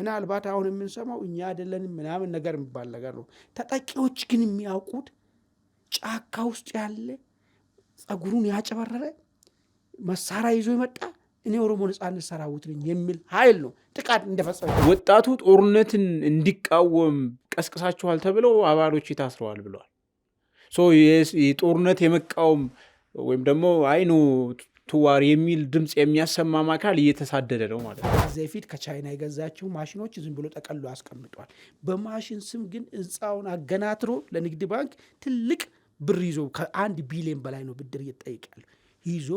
ምናልባት አሁን የምንሰማው እኛ አይደለንም ምናምን ነገር የሚባል ነገር ነው። ተጠቂዎች ግን የሚያውቁት ጫካ ውስጥ ያለ ጸጉሩን ያጨበረረ መሳሪያ ይዞ ይመጣ እኔ ኦሮሞ ነጻነት ሰራዊት ነኝ የሚል ኃይል ነው ጥቃት እንደፈጸመ። ወጣቱ ጦርነትን እንዲቃወም ቀስቅሳቸዋል ተብለው አባሎች ታስረዋል ብለዋል። የጦርነት የመቃወም ወይም ደግሞ አይኑ ቱዋር የሚል ድምጽ የሚያሰማ አካል እየተሳደደ ነው ማለት ነው። ከዚህ በፊት ከቻይና የገዛቸው ማሽኖች ዝም ብሎ ጠቀሎ አስቀምጧል። በማሽን ስም ግን ህንፃውን አገናትሮ ለንግድ ባንክ ትልቅ ብር ይዞ ከ1 ቢሊዮን በላይ ነው ብድር እየጠየቃል ይዞ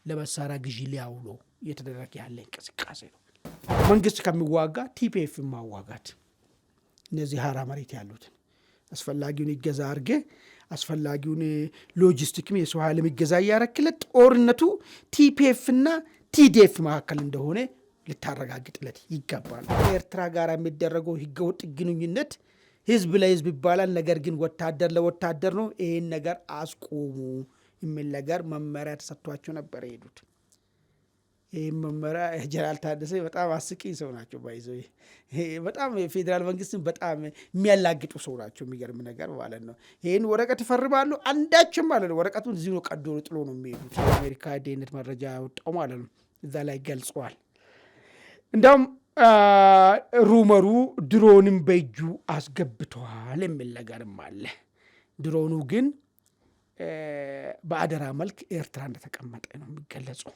ለመሳሪያ ግዢ ሊያውሎ እየተደረገ ያለ እንቅስቃሴ ነው። መንግስት ከሚዋጋ ቲፒኤፍ ማዋጋት እነዚህ ሀራ መሬት ያሉትን አስፈላጊውን ይገዛ አርገ አስፈላጊውን ሎጂስቲክም የሰው ኃይልም ይገዛ እያረክለት ጦርነቱ ቲፒኤፍ እና ቲዲኤፍ መካከል እንደሆነ ልታረጋግጥለት ይገባል። ኤርትራ ጋር የሚደረገው ህገወጥ ግንኙነት ህዝብ ለህዝብ ይባላል፣ ነገር ግን ወታደር ለወታደር ነው። ይህን ነገር አስቆሙ የሚል ነገር መመሪያ ተሰጥቷቸው ነበር የሄዱት። ይህ መመሪያ ጀነራል ታደሰ በጣም አስቂኝ ሰው ናቸው። ባይዘው በጣም የፌዴራል መንግስትን በጣም የሚያላግጡ ሰው ናቸው። የሚገርም ነገር ማለት ነው። ይህን ወረቀት ይፈርማሉ፣ አንዳችም ማለት ነው ወረቀቱን እዚህ ነው ቀዶ ጥሎ ነው የሚሄዱት። የአሜሪካ ደህንነት መረጃ ያወጣው ማለት ነው እዛ ላይ ገልጸዋል። እንዳውም ሩመሩ ድሮንም በእጁ አስገብተዋል የሚል ነገርም አለ። ድሮኑ ግን በአደራ መልክ ኤርትራ እንደተቀመጠ ነው የሚገለጸው።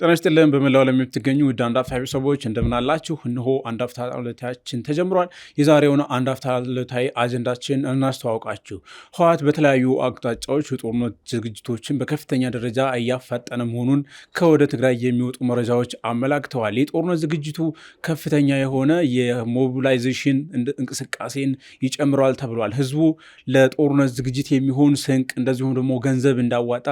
ጤና ይስጥልን በመላው ዓለም የምትገኙ ውድ አንድ አፍታ ቤተሰቦች እንደምን አላችሁ? እነሆ አንድ አፍታ ዕለታችን ተጀምሯል። የዛሬውን አንድ አፍታ ዕለታዊ አጀንዳችን እናስተዋውቃችሁ። ህወሓት በተለያዩ አቅጣጫዎች የጦርነት ዝግጅቶችን በከፍተኛ ደረጃ እያፋጠነ መሆኑን ከወደ ትግራይ የሚወጡ መረጃዎች አመላክተዋል። የጦርነት ዝግጅቱ ከፍተኛ የሆነ የሞቢላይዜሽን እንቅስቃሴን ይጨምረዋል ተብሏል። ህዝቡ ለጦርነት ዝግጅት የሚሆን ስንቅ እንደዚሁም ደግሞ ገንዘብ እንዳዋጣ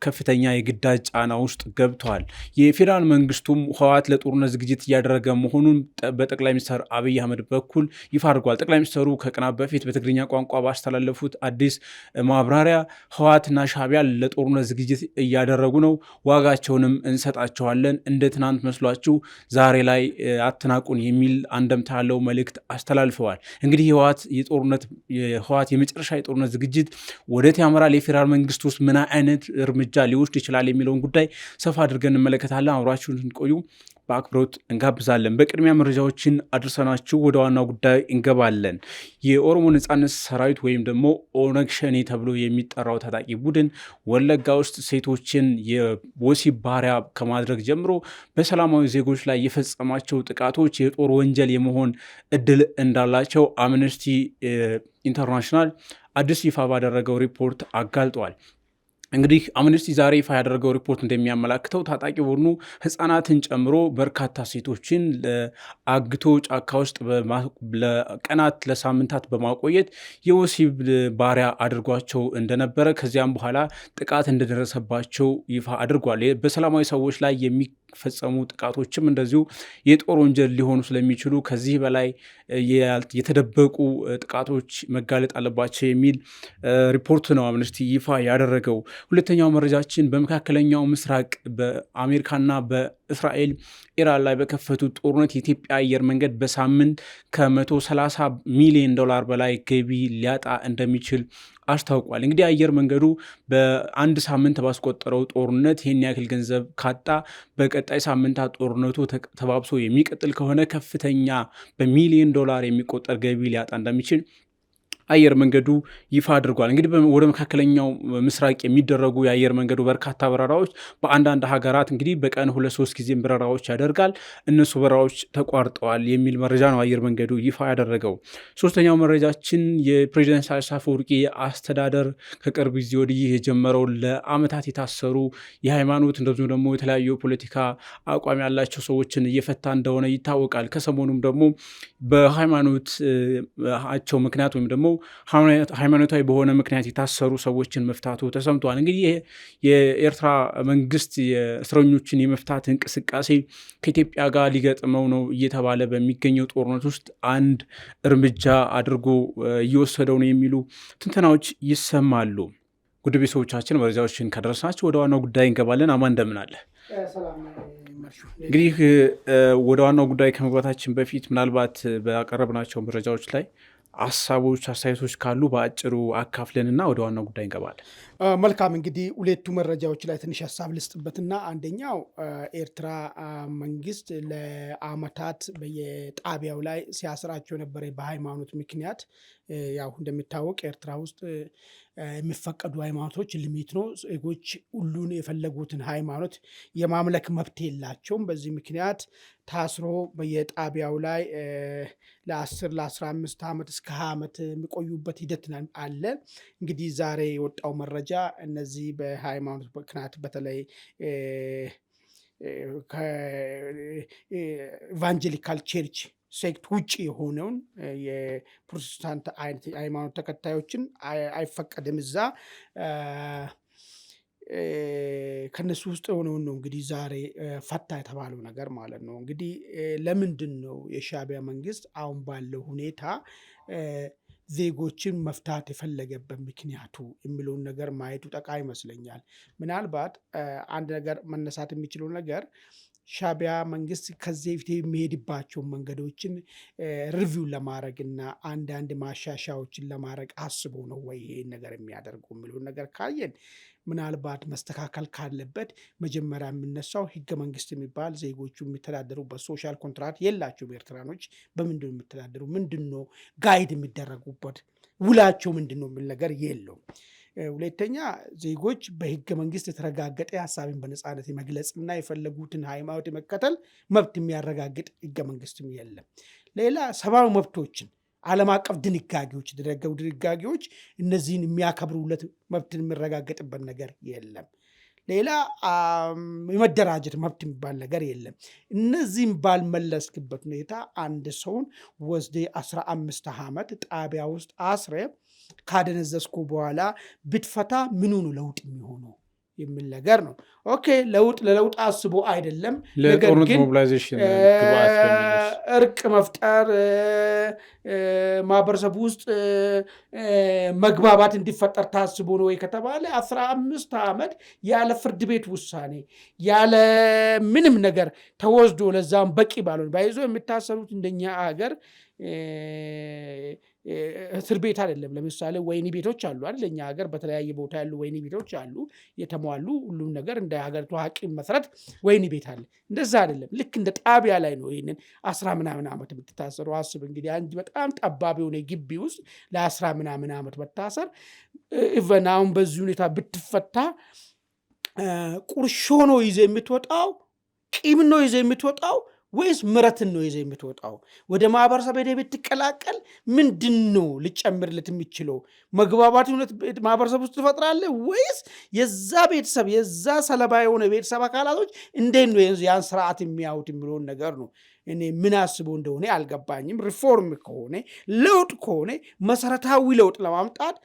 ከፍተኛ የግዳጅ ጫና ውስጥ ገብተዋል። የፌዴራል መንግስቱም ህወሓት ለጦርነት ዝግጅት እያደረገ መሆኑን በጠቅላይ ሚኒስትር አብይ አህመድ በኩል ይፋ አድርጓል። ጠቅላይ ሚኒስትሩ ከቀናት በፊት በትግርኛ ቋንቋ ባስተላለፉት አዲስ ማብራሪያ ህወሓትና ሻዕቢያ ለጦርነት ዝግጅት እያደረጉ ነው፣ ዋጋቸውንም እንሰጣቸዋለን፣ እንደ ትናንት መስሏችሁ ዛሬ ላይ አትናቁን የሚል አንደምታ ያለው መልእክት አስተላልፈዋል። እንግዲህ ህወሓት የመጨረሻ የጦርነት ዝግጅት ወዴት ያመራል፣ የፌዴራል መንግስት ውስጥ ምን አይነት እርምጃ ሊወስድ ይችላል የሚለውን ጉዳይ ሰፋ አድርገን እንመለከታለን። አብራችሁን እንቆዩ በአክብሮት እንጋብዛለን። በቅድሚያ መረጃዎችን አድርሰናችሁ ወደ ዋናው ጉዳይ እንገባለን። የኦሮሞ ነጻነት ሰራዊት ወይም ደግሞ ኦነግ ሸኔ ተብሎ የሚጠራው ታጣቂ ቡድን ወለጋ ውስጥ ሴቶችን የወሲብ ባሪያ ከማድረግ ጀምሮ በሰላማዊ ዜጎች ላይ የፈጸማቸው ጥቃቶች የጦር ወንጀል የመሆን እድል እንዳላቸው አምነስቲ ኢንተርናሽናል አዲስ ይፋ ባደረገው ሪፖርት አጋልጧል። እንግዲህ አምነስቲ ዛሬ ይፋ ያደረገው ሪፖርት እንደሚያመላክተው ታጣቂ ቡድኑ ህፃናትን ጨምሮ በርካታ ሴቶችን አግቶ ጫካ ውስጥ ለቀናት ለሳምንታት በማቆየት የወሲብ ባሪያ አድርጓቸው እንደነበረ ከዚያም በኋላ ጥቃት እንደደረሰባቸው ይፋ አድርጓል። በሰላማዊ ሰዎች ላይ የሚፈጸሙ ጥቃቶችም እንደዚሁ የጦር ወንጀል ሊሆኑ ስለሚችሉ ከዚህ በላይ የተደበቁ ጥቃቶች መጋለጥ አለባቸው የሚል ሪፖርት ነው አምነስቲ ይፋ ያደረገው። ሁለተኛው መረጃችን በመካከለኛው ምስራቅ በአሜሪካና በእስራኤል ኢራን ላይ በከፈቱት ጦርነት የኢትዮጵያ አየር መንገድ በሳምንት ከ130 ሚሊዮን ዶላር በላይ ገቢ ሊያጣ እንደሚችል አስታውቋል። እንግዲህ አየር መንገዱ በአንድ ሳምንት ባስቆጠረው ጦርነት ይህን ያክል ገንዘብ ካጣ በቀጣይ ሳምንታት ጦርነቱ ተባብሶ የሚቀጥል ከሆነ ከፍተኛ በሚሊዮን ዶላር የሚቆጠር ገቢ ሊያጣ እንደሚችል አየር መንገዱ ይፋ አድርጓል። እንግዲህ ወደ መካከለኛው ምስራቅ የሚደረጉ የአየር መንገዱ በርካታ በረራዎች በአንዳንድ ሀገራት እንግዲህ በቀን 2-3 ጊዜ በረራዎች ያደርጋል። እነሱ በረራዎች ተቋርጠዋል የሚል መረጃ ነው አየር መንገዱ ይፋ ያደረገው። ሶስተኛው መረጃችን የፕሬዚዳንት ኢሳያስ አፈወርቂ አስተዳደር ከቅርብ ጊዜ ወዲህ የጀመረው ለአመታት የታሰሩ የሃይማኖት እንደዚሁም ደግሞ የተለያዩ ፖለቲካ አቋም ያላቸው ሰዎችን እየፈታ እንደሆነ ይታወቃል። ከሰሞኑም ደግሞ በሃይማኖታቸው ምክንያት ወይም ደግሞ ሃይማኖታዊ በሆነ ምክንያት የታሰሩ ሰዎችን መፍታቱ ተሰምቷል። እንግዲህ የኤርትራ መንግስት የእስረኞችን የመፍታት እንቅስቃሴ ከኢትዮጵያ ጋር ሊገጥመው ነው እየተባለ በሚገኘው ጦርነት ውስጥ አንድ እርምጃ አድርጎ እየወሰደው ነው የሚሉ ትንተናዎች ይሰማሉ። ውድ ቤተሰቦቻችን መረጃዎችን ከደረስናቸው ወደ ዋናው ጉዳይ እንገባለን። አማን እንደምን አለ? እንግዲህ ወደ ዋናው ጉዳይ ከመግባታችን በፊት ምናልባት ባቀረብናቸው መረጃዎች ላይ ሀሳቦች፣ አስተያየቶች ካሉ በአጭሩ አካፍለንና ወደ ዋናው ጉዳይ እንገባለን። መልካም። እንግዲህ ሁለቱ መረጃዎች ላይ ትንሽ ሀሳብ ልስጥበትና አንደኛው ኤርትራ መንግስት ለአመታት በየጣቢያው ላይ ሲያስራቸው ነበረ በሃይማኖት ምክንያት። ያው እንደሚታወቅ ኤርትራ ውስጥ የሚፈቀዱ ሃይማኖቶች ሊሚት ነው። ዜጎች ሁሉን የፈለጉትን ሃይማኖት የማምለክ መብት የላቸውም። በዚህ ምክንያት ታስሮ በየጣቢያው ላይ ለ10 ለ15 ዓመት እስከ 20 ዓመት የሚቆዩበት ሂደት አለ። እንግዲህ ዛሬ የወጣው መረጃ እነዚህ በሃይማኖት ምክንያት በተለይ ከኢቫንጀሊካል ቸርች ሴክት ውጭ የሆነውን የፕሮቴስታንት አይነት ሃይማኖት ተከታዮችን አይፈቀድም እዛ። ከነሱ ውስጥ የሆነውን ነው እንግዲህ ዛሬ ፈታ የተባለው ነገር ማለት ነው። እንግዲህ ለምንድን ነው የሻዕቢያ መንግስት አሁን ባለው ሁኔታ ዜጎችን መፍታት የፈለገበት ምክንያቱ የሚለውን ነገር ማየቱ ጠቃሚ ይመስለኛል። ምናልባት አንድ ነገር መነሳት የሚችለው ነገር ሻዕቢያ መንግስት ከዚህ በፊት የሚሄድባቸውን መንገዶችን ሪቪው ለማድረግ እና አንዳንድ ማሻሻያዎችን ለማድረግ አስቦ ነው ወይ ይሄን ነገር የሚያደርጉ የሚለውን ነገር ካየን ምናልባት መስተካከል ካለበት መጀመሪያ የምነሳው ህገ መንግስት የሚባል ዜጎቹ የሚተዳደሩበት ሶሻል ኮንትራት የላቸውም። ኤርትራኖች በምንድን ነው የሚተዳደሩ? ምንድን ነው ጋይድ የሚደረጉበት? ውላቸው ምንድን ነው የሚል ነገር የለውም። ሁለተኛ ዜጎች በህገ መንግስት የተረጋገጠ ሀሳብን በነፃነት የመግለጽና የፈለጉትን ሃይማኖት የመከተል መብት የሚያረጋግጥ ህገ መንግስትም የለም። ሌላ ሰብአዊ መብቶችን ዓለም አቀፍ ድንጋጌዎች የተደረገው ድንጋጌዎች እነዚህን የሚያከብሩለት መብትን የሚረጋገጥበት ነገር የለም። ሌላ የመደራጀት መብት የሚባል ነገር የለም። እነዚህም ባልመለስክበት ሁኔታ አንድ ሰውን ወስደ 15 ዓመት ጣቢያ ውስጥ አስረ ካደነዘዝኩ በኋላ ብትፈታ ምኑ ነው ለውጥ የሚሆነው የሚል ነገር ነው። ኦኬ ለለውጥ አስቦ አይደለም፣ ነገር ግን እርቅ መፍጠር ማህበረሰቡ ውስጥ መግባባት እንዲፈጠር ታስቦ ነው ወይ ከተባለ 15 ዓመት ያለ ፍርድ ቤት ውሳኔ ያለ ምንም ነገር ተወስዶ ለዛም በቂ ባልሆነ ባይዞ የሚታሰሩት እንደኛ ሀገር እስር ቤት አይደለም። ለምሳሌ ወይኒ ቤቶች አሉ አይደል? እኛ ሀገር በተለያየ ቦታ ያሉ ወይኒ ቤቶች አሉ የተሟሉ ሁሉም ነገር እንደ ሀገሪቱ ሐቂም መሰረት ወይኒ ቤት አለ። እንደዛ አይደለም። ልክ እንደ ጣቢያ ላይ ነው ይሄንን 10 ምናምን ዓመት የምትታሰረው። አስብ እንግዲህ አንድ በጣም ጠባብ የሆነ ግቢ ውስጥ ለ10 ምናምን ዓመት መታሰር። ኢቨን አሁን በዚህ ሁኔታ ብትፈታ ቁርሾ ነው ይዘህ የምትወጣው? ቂም ነው ይዘህ የምትወጣው ወይስ ምረትን ነው ይዘህ የምትወጣው? ወደ ማህበረሰብ ሄደህ ብትቀላቀል ምንድን ነው ልጨምርለት የሚችለው? መግባባት ማህበረሰብ ውስጥ ትፈጥራለህ ወይስ የዛ ቤተሰብ የዛ ሰለባ የሆነ ቤተሰብ አካላቶች እንዴት ነው ያን ስርዓት የሚያዩት የሚለውን ነገር ነው እኔ ምን አስበው እንደሆነ አልገባኝም። ሪፎርም ከሆነ ለውጥ ከሆነ መሰረታዊ ለውጥ ለማምጣት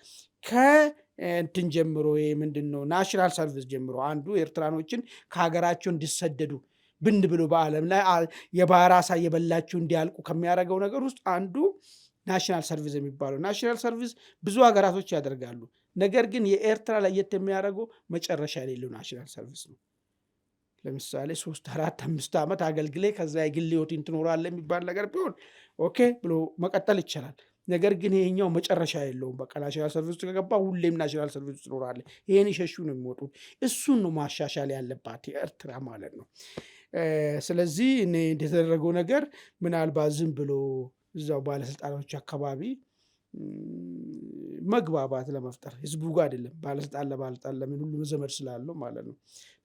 ከእንትን ጀምሮ ምንድን ነው ናሽናል ሰርቪስ ጀምሮ አንዱ ኤርትራኖችን ከሀገራቸው እንዲሰደዱ ብን ብሎ በዓለም ላይ የባህር አሳ እየበላችሁ እንዲያልቁ ከሚያደርገው ነገር ውስጥ አንዱ ናሽናል ሰርቪስ የሚባለው። ናሽናል ሰርቪስ ብዙ ሀገራቶች ያደርጋሉ። ነገር ግን የኤርትራ ለየት የሚያደርገው መጨረሻ የሌለው ናሽናል ሰርቪስ ነው። ለምሳሌ 3 4 5 ዓመት አገልግሌ ከዛ የግል ህይወትን ትኖራለህ የሚባል ነገር ቢሆን ኦኬ ብሎ መቀጠል ይቻላል። ነገር ግን ይሄኛው መጨረሻ የለውም። በቃ ናሽናል ሰርቪስ ውስጥ ከገባ ሁሌም ናሽናል ሰርቪስ ውስጥ ትኖራለህ። ይሄን ይሸሹ ነው የሚወጡት። እሱን ነው ማሻሻል ያለባት ኤርትራ ማለት ነው። ስለዚህ እኔ እንደተደረገው ነገር ምናልባት ዝም ብሎ እዛው ባለስልጣኖች አካባቢ መግባባት ለመፍጠር ህዝቡ ጋር አይደለም፣ ባለስልጣን ለባለስልጣን ለምን ሁሉም ዘመድ ስላለው ማለት ነው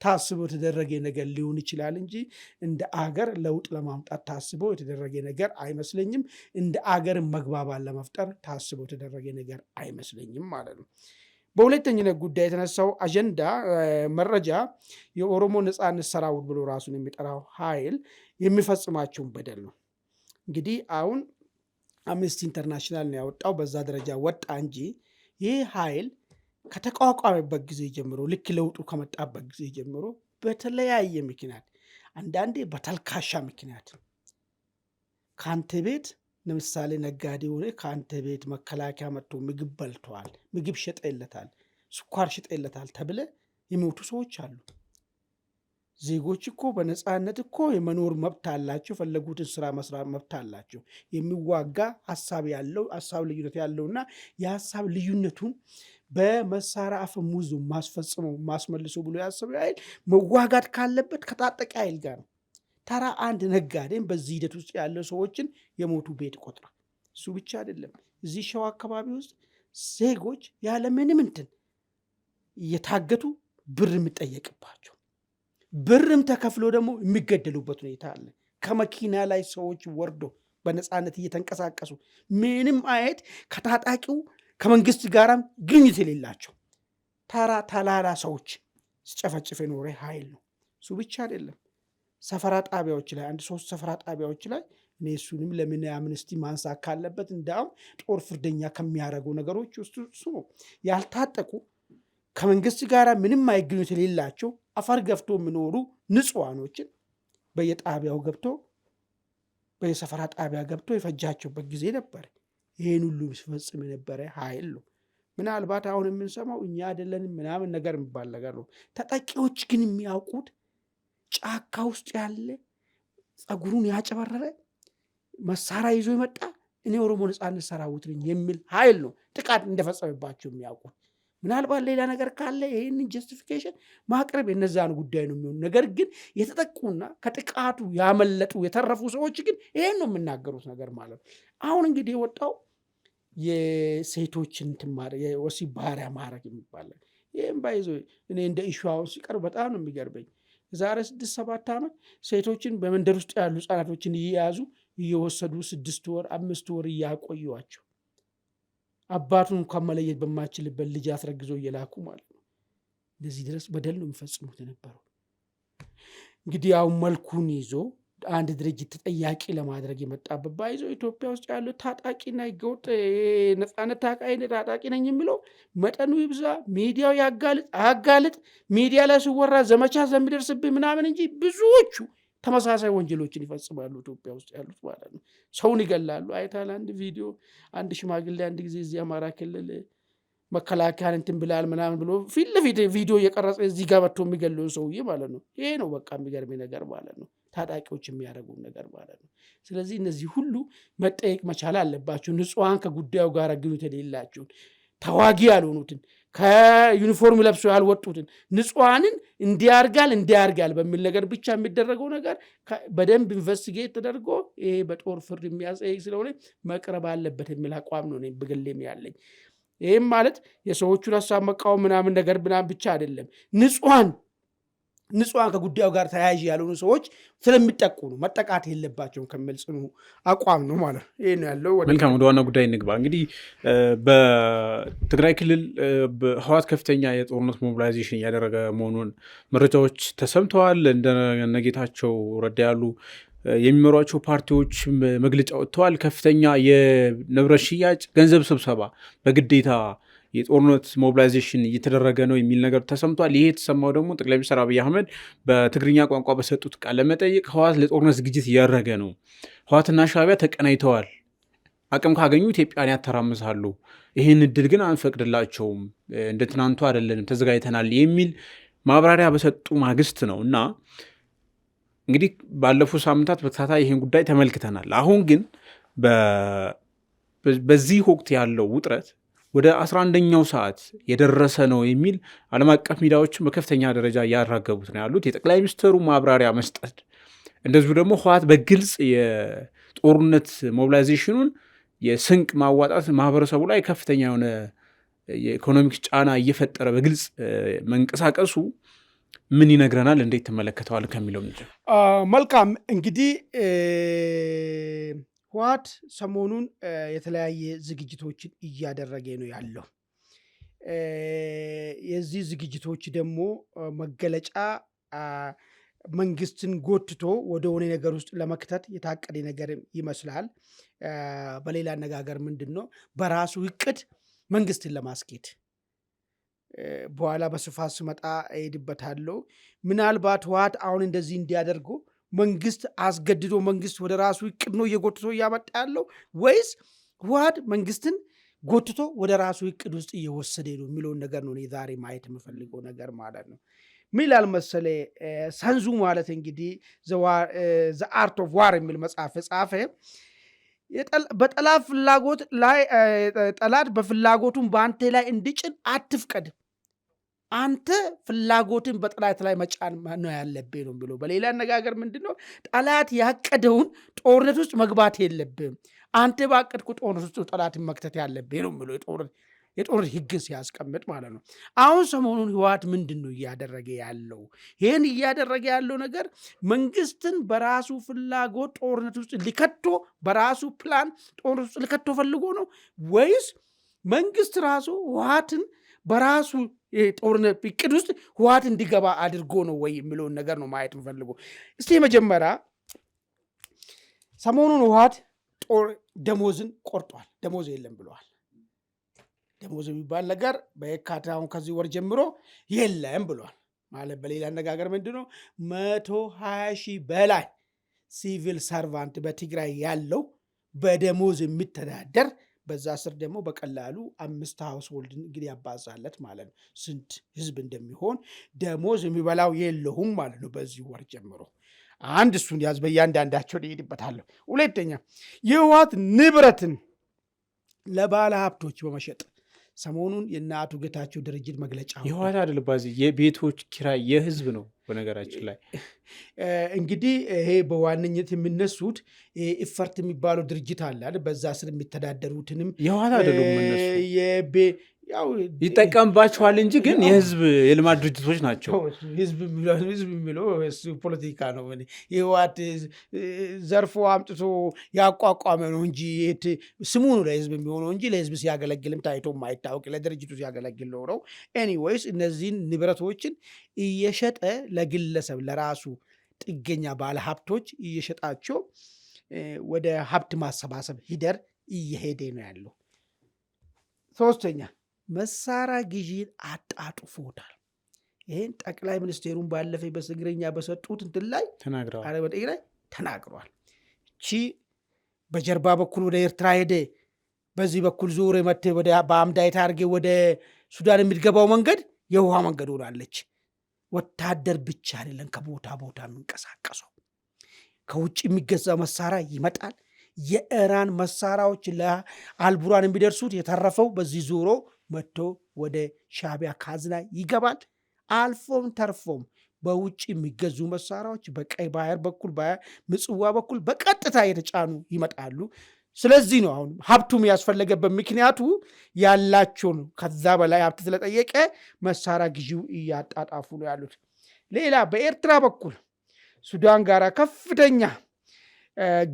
ታስቦ የተደረገ ነገር ሊሆን ይችላል እንጂ እንደ አገር ለውጥ ለማምጣት ታስቦ የተደረገ ነገር አይመስለኝም። እንደ አገር መግባባት ለመፍጠር ታስቦ የተደረገ ነገር አይመስለኝም ማለት ነው። በሁለተኝነት ጉዳይ የተነሳው አጀንዳ መረጃ የኦሮሞ ነፃነት ሰራዊት ብሎ ራሱን የሚጠራው ኃይል የሚፈጽማቸውን በደል ነው። እንግዲህ አሁን አምነስቲ ኢንተርናሽናል ነው ያወጣው። በዛ ደረጃ ወጣ እንጂ ይህ ኃይል ከተቋቋመበት ጊዜ ጀምሮ ልክ ለውጡ ከመጣበት ጊዜ ጀምሮ በተለያየ ምክንያት አንዳንዴ በተልካሻ ምክንያት ከአንተ ቤት ለምሳሌ ነጋዴ ሆነ ከአንተ ቤት መከላከያ መጥቶ ምግብ በልተዋል፣ ምግብ ሸጠለታል፣ ስኳር ሸጠለታል ተብለ የሞቱ ሰዎች አሉ። ዜጎች እኮ በነፃነት እኮ የመኖር መብት አላቸው። ፈለጉትን ስራ መስራት መብት አላቸው። የሚዋጋ ሀሳብ ያለው ሀሳብ ልዩነት ያለውና የሀሳብ ልዩነቱን በመሳሪያ አፈሙዝ ማስፈጽመው ማስመልሰው ብሎ ያሰበ ኃይል መዋጋት ካለበት ከታጠቀ ኃይል ጋር ነው። ተራ አንድ ነጋዴን በዚህ ሂደት ውስጥ ያለው ሰዎችን የሞቱ ቤት ቆጥሯል። እሱ ብቻ አይደለም። እዚህ ሸዋ አካባቢ ውስጥ ዜጎች ያለ ምንም እንትን እየታገቱ ብር የሚጠየቅባቸው ብርም ተከፍሎ ደግሞ የሚገደሉበት ሁኔታ አለ። ከመኪና ላይ ሰዎች ወርዶ በነፃነት እየተንቀሳቀሱ ምንም አይነት ከታጣቂው ከመንግስት ጋራም ግንኙነት የሌላቸው ተራ ተላላ ሰዎች ሲጨፈጭፍ የኖረ ኃይል ነው። እሱ ብቻ አይደለም። ሰፈራ ጣቢያዎች ላይ 1-3 ሰፈራ ጣቢያዎች ላይ እኔ እሱንም ለምን አምነስቲ ማንሳት ካለበት እንዳውም ጦር ፍርደኛ ከሚያደርጉ ነገሮች ውስጥ እሱ ነው። ያልታጠቁ ከመንግስት ጋር ምንም አይገኙት የሌላቸው አፈር ገፍቶ የሚኖሩ ንጹሃኖችን በየጣቢያው ገብቶ በየሰፈራ ጣቢያ ገብቶ የፈጃቸውበት ጊዜ ነበር። ይህን ሁሉ ሲፈጽም የነበረ ኃይል ነው። ምናልባት አሁን የምንሰማው እኛ አይደለንም ምናምን ነገር የሚባል ነገር ነው። ተጠቂዎች ግን የሚያውቁት ጫካ ውስጥ ያለ ጸጉሩን ያጨበረረ መሳሪያ ይዞ የመጣ እኔ ኦሮሞ ነፃነት ሰራዊት ነኝ የሚል ኃይል ነው ጥቃት እንደፈጸመባቸው የሚያውቁት። ምናልባት ሌላ ነገር ካለ ይህንን ጀስቲፊኬሽን ማቅረብ የነዛን ጉዳይ ነው የሚሆኑ። ነገር ግን የተጠቁና ከጥቃቱ ያመለጡ የተረፉ ሰዎች ግን ይህን ነው የምናገሩት ነገር ማለት ነው። አሁን እንግዲህ የወጣው የሴቶችን የወሲብ ባህሪያ ማድረግ የሚባል ይህም ባይዞ እኔ እንደ ኢሹውን ሲቀርብ በጣም ነው የሚገርበኝ። ዛሬ 6-7 ዓመት ሴቶችን በመንደር ውስጥ ያሉ ህጻናቶችን እየያዙ እየወሰዱ 6 ወር 5 ወር እያቆዩዋቸው አባቱን እንኳን መለየት በማይችልበት ልጅ አስረግዞ እየላኩ ማለት ነው። እንደዚህ ድረስ በደል ነው የሚፈጽሙት የነበረው። እንግዲህ አሁን መልኩን ይዞ አንድ ድርጅት ተጠያቂ ለማድረግ የመጣበት ባይዞ ኢትዮጵያ ውስጥ ያለው ታጣቂና ህገወጥ ነፃነት ታጣቂ ነኝ የሚለው መጠኑ ይብዛ፣ ሚዲያው ያጋልጥ፣ ሚዲያ ላይ ሲወራ ዘመቻ ዘሚደርስብህ ምናምን እንጂ ብዙዎቹ ተመሳሳይ ወንጀሎችን ይፈጽማሉ ኢትዮጵያ ውስጥ ያሉት ማለት ነው። ሰውን ይገላሉ። አይታል አንድ ቪዲዮ አንድ ሽማግሌ አንድ ጊዜ እዚህ አማራ ክልል መከላከያን እንትን ብላል ምናምን ብሎ ፊት ለፊት ቪዲዮ እየቀረጸ እዚህ ጋር መጥቶ የሚገለውን ሰውዬ ማለት ነው። ይሄ ነው በቃ የሚገርም ነገር ማለት ነው። ታጣቂዎች የሚያደርጉን ነገር ማለት ነው። ስለዚህ እነዚህ ሁሉ መጠየቅ መቻል አለባቸው። ንጹሐን ከጉዳዩ ጋር ግንኙነት የሌላቸውን ተዋጊ ያልሆኑትን ከዩኒፎርም ለብሶ ያልወጡትን ንጹሐንን እንዲያርጋል በሚል ነገር ብቻ የሚደረገው ነገር በደንብ ኢንቨስቲጌት ተደርጎ ይሄ በጦር ፍርድ የሚያጸይቅ ስለሆነ መቅረብ አለበት የሚል አቋም ነው በግሌም ያለኝ። ይህም ማለት የሰዎቹን ሀሳብ መቃወም ምናምን ነገር ምናምን ብቻ አይደለም። ንጹሐን ከጉዳዩ ጋር ተያያዥ ያልሆኑ ሰዎች ስለሚጠቁ ነው መጠቃት የለባቸውም ከሚል ጽኑ አቋም ነው ማለት ነው። ይህ ነው ያለው። መልካም፣ ወደ ዋና ጉዳይ እንግባ። እንግዲህ በትግራይ ክልል ህወሓት ከፍተኛ የጦርነት ሞቢላይዜሽን እያደረገ መሆኑን መረጃዎች ተሰምተዋል። እንደ ጌታቸው ረዳ ያሉ የሚመሯቸው ፓርቲዎች መግለጫ ወጥተዋል። ከፍተኛ የንብረት ሽያጭ፣ ገንዘብ ስብሰባ በግዴታ የጦርነት ሞቢላይዜሽን እየተደረገ ነው የሚል ነገር ተሰምቷል። ይሄ የተሰማው ደግሞ ጠቅላይ ሚኒስትር አብይ አህመድ በትግርኛ ቋንቋ በሰጡት ቃለ መጠይቅ ህወሓት ለጦርነት ዝግጅት እያደረገ ነው፣ ህወሓትና ሻዕቢያ ተቀናይተዋል፣ አቅም ካገኙ ኢትዮጵያን ያተራምሳሉ፣ ይህን እድል ግን አንፈቅድላቸውም፣ እንደ ትናንቱ አይደለንም፣ ተዘጋጅተናል የሚል ማብራሪያ በሰጡ ማግስት ነው። እና እንግዲህ ባለፉት ሳምንታት በተከታታይ ይህን ጉዳይ ተመልክተናል። አሁን ግን በዚህ ወቅት ያለው ውጥረት ወደ 11ኛው ሰዓት የደረሰ ነው የሚል ዓለም አቀፍ ሚዲያዎችን በከፍተኛ ደረጃ እያራገቡት ነው ያሉት። የጠቅላይ ሚኒስትሩ ማብራሪያ መስጠት፣ እንደዚሁ ደግሞ ህወሓት በግልጽ የጦርነት ሞቢላይዜሽኑን የስንቅ ማዋጣት ማህበረሰቡ ላይ ከፍተኛ የሆነ የኢኮኖሚክ ጫና እየፈጠረ በግልጽ መንቀሳቀሱ ምን ይነግረናል? እንዴት ትመለከተዋል? ከሚለው መልካም እንግዲህ ህወሓት ሰሞኑን የተለያየ ዝግጅቶችን እያደረገ ነው ያለው። የዚህ ዝግጅቶች ደግሞ መገለጫ መንግስትን ጎትቶ ወደ ሆነ ነገር ውስጥ ለመክተት የታቀደ ነገር ይመስላል። በሌላ አነጋገር ምንድን ነው? በራሱ እቅድ መንግስትን ለማስኬድ በኋላ በስፋት ስመጣ እሄድበታለሁ። ምናልባት ህወሓት አሁን እንደዚህ እንዲያደርጉ መንግስት አስገድዶ መንግስት ወደ ራሱ እቅድ ነው እየጎትቶ እያመጣ ያለው ወይስ ህወሓት መንግስትን ጎትቶ ወደ ራሱ እቅድ ውስጥ እየወሰደ ነው የሚለውን ነገር ነው ዛሬ ማየት የምፈልገው ነገር ማለት ነው። ምን ይላል መሰለ ሰንዙ ማለት እንግዲህ ዘ አርት ኦፍ ዋር የሚል መጽሐፍ ጻፈ። በጠላት ፍላጎት ላይ ጠላት በፍላጎቱን በአንተ ላይ እንዲጭን አትፍቀድ። አንተ ፍላጎትን በጠላት ላይ መጫን ነው ያለብህ ነው ብሎ። በሌላ አነጋገር ምንድነው? ጠላት ያቀደውን ጦርነት ውስጥ መግባት የለብህም። አንተ ባቀድኩ ጦርነት ውስጥ ጠላትን መክተት ያለብህ ነው ብሎ የጦርነት ህግን ሲያስቀምጥ ማለት ነው። አሁን ሰሞኑን ህወሓት ምንድን ነው እያደረገ ያለው? ይህን እያደረገ ያለው ነገር መንግስትን በራሱ ፍላጎት ጦርነት ውስጥ ሊከቶ በራሱ ፕላን ጦርነት ውስጥ ሊከቶ ፈልጎ ነው ወይስ መንግስት ራሱ ህወሓትን በራሱ ጦርነት እቅድ ውስጥ ህወሓት እንዲገባ አድርጎ ነው ወይ የሚለውን ነገር ነው ማየት የምፈልገው። እስቲ መጀመሪያ ሰሞኑን ህወሓት ደሞዝን ቆርጧል። ደሞዝ የለም ብለዋል። ደሞዝ የሚባል ነገር በየካቲት አሁን ከዚህ ወር ጀምሮ የለም ብለዋል። ማለት በሌላ አነጋገር ምንድነው 120 ሺህ በላይ ሲቪል ሰርቫንት በትግራይ ያለው በደሞዝ የሚተዳደር በዛ ስር ደግሞ በቀላሉ 5 ሃውስሆልድ እንግዲህ ያባዛለት ማለት ነው ስንት ህዝብ እንደሚሆን ደሞዝ የሚበላው የለውም ማለት ነው በዚህ ወር ጀምሮ። አንድ እሱን ያዝ፣ በእያንዳንዳቸው ይሄድበታለሁ። ሁለተኛ የህወሓት ንብረትን ለባለ ሀብቶች በመሸጥ ሰሞኑን የእነ አቶ ጌታቸው ድርጅት መግለጫ የህወሓት አይደል ባዚ የቤቶች ኪራይ የህዝብ ነው። በነገራችን ላይ እንግዲህ ይሄ በዋነኝነት የሚነሱት ኢፈርት የሚባለው ድርጅት አለ አይደል? በዛ ስር የሚተዳደሩትንም የህወሓት አይደሉም እነሱ ይጠቀምባቸዋል እንጂ ግን የህዝብ የልማት ድርጅቶች ናቸው። ህዝብ የሚለው ፖለቲካ ነው። የህወሓት ዘርፎ አምጥቶ ያቋቋመ ነው እንጂ ስሙ ነው ለህዝብ የሚሆነው እንጂ ለህዝብ ሲያገለግልም ታይቶ ማይታወቅ ለድርጅቱ ሲያገለግል ነው። ኤኒዌይስ እነዚህን ንብረቶችን እየሸጠ ለግለሰብ ለራሱ ጥገኛ ባለ ሀብቶች እየሸጣቸው ወደ ሀብት ማሰባሰብ ሂደር እየሄደ ነው ያለው። ሶስተኛ መሳሪያ ግዢን አጣጥፎታል። ይህን ጠቅላይ ሚኒስቴሩን ባለፈ በትግርኛ በሰጡት እንትን ላይ ተናግረዋል። በጀርባ በኩል ወደ ኤርትራ ሄደ፣ በዚህ በኩል ዞር መቴ በአምዳይት አድርጌ ወደ ሱዳን የሚገባው መንገድ የውሃ መንገድ ሆናለች። ወታደር ብቻ አይደለም ከቦታ ቦታ የሚንቀሳቀሰው፣ ከውጭ የሚገዛ መሳሪያ ይመጣል። የኢራን መሳሪያዎች ለአልቡራን የሚደርሱት የተረፈው በዚህ ዞሮ መጥቶ ወደ ሻዕቢያ ካዝና ይገባል። አልፎም ተርፎም በውጭ የሚገዙ መሳሪያዎች በቀይ ባህር በኩል በምጽዋ በኩል በቀጥታ የተጫኑ ይመጣሉ። ስለዚህ ነው አሁን ሀብቱም ያስፈለገበት ምክንያቱ ያላቸውን ከዛ በላይ ሀብት ስለጠየቀ መሳሪያ ግዢው እያጣጣፉ ነው ያሉት። ሌላ በኤርትራ በኩል ሱዳን ጋር ከፍተኛ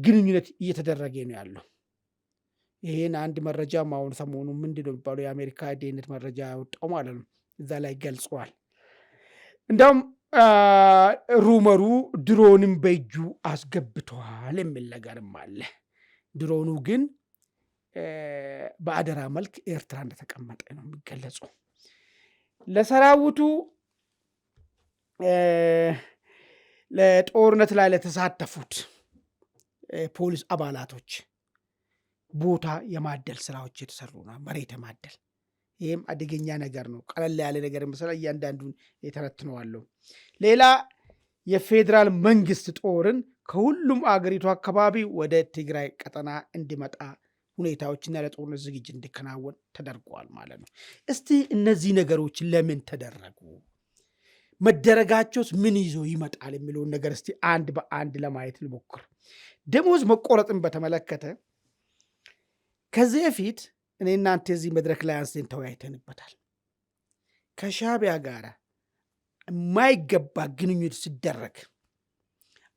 ግንኙነት እየተደረገ ነው ያለው። ይህን አንድ መረጃ አሁን ሰሞኑ ምንድነው የሚባለው የአሜሪካ ደህንነት መረጃ ያወጣው ማለት ነው፣ እዛ ላይ ገልጸዋል። እንደውም ሩመሩ ድሮንም በእጁ አስገብተዋል የሚል ነገርም አለ። ድሮኑ ግን በአደራ መልክ ኤርትራ እንደተቀመጠ ነው የሚገለጸው። ለሰራዊቱ ለጦርነት ላይ ለተሳተፉት ፖሊስ አባላቶች ቦታ የማደል ስራዎች የተሰሩ ነው። መሬት የማደል ይህም አደገኛ ነገር ነው። ቀለል ያለ ነገር መሰለ እያንዳንዱን የተረትነዋለሁ። ሌላ የፌዴራል መንግስት ጦርን ከሁሉም አገሪቱ አካባቢ ወደ ትግራይ ቀጠና እንዲመጣ ሁኔታዎችና ለጦርነት ዝግጅት እንዲከናወን ተደርጓል ማለት ነው። እስቲ እነዚህ ነገሮች ለምን ተደረጉ? መደረጋቸውስ ምን ይዞ ይመጣል የሚለውን ነገር እስቲ አንድ በአንድ ለማየት ልሞክር። ደሞዝ መቆረጥን በተመለከተ ከዚህ በፊት እኔ እናንተ የዚህ መድረክ ላይ አንስተን ተወያይተንበታል። ከሻዕቢያ ጋር የማይገባ ግንኙነት ሲደረግ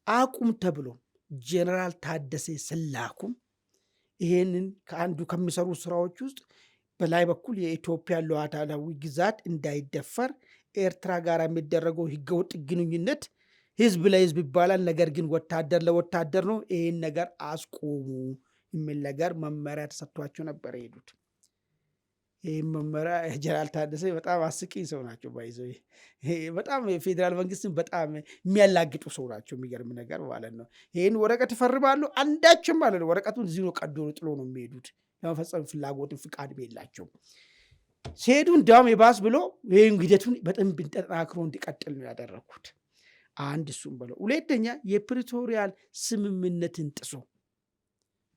አቁም ተብሎ ጀነራል ታደሰ ስላኩም ይሄንን ከአንዱ ከሚሰሩ ስራዎች ውስጥ በላይ በኩል የኢትዮጵያ ሉዓላዊ ግዛት እንዳይደፈር ኤርትራ ጋር የሚደረገው ህገወጥ ግንኙነት ህዝብ ለህዝብ ይባላል፣ ነገር ግን ወታደር ለወታደር ነው። ይህን ነገር አስቆሙ የሚል ነገር መመሪያ ተሰጥቷቸው ነበር የሄዱት። ይህም መመሪያ ጀነራል ታደሰ በጣም አስቂኝ ሰው ናቸው። ባይዘው በጣም የፌዴራል መንግስትን በጣም የሚያላግጡ ሰው ናቸው። የሚገርም ነገር ማለት ነው። ይህን ወረቀት ይፈርማሉ፣ አንዳችም ማለት ነው ወረቀቱን እዚህ ነው ቀዶ ጥሎ ነው የሚሄዱት። ለመፈጸም ፍላጎትን ፍቃድ የላቸው። ሲሄዱ እንዲያውም የባስ ብሎ ይህን ሂደቱን በጣም ተጠናክሮ እንዲቀጥል ነው ያደረጉት። አንድ እሱም ብለው፣ ሁለተኛ የፕሪቶሪያል ስምምነትን ጥሶ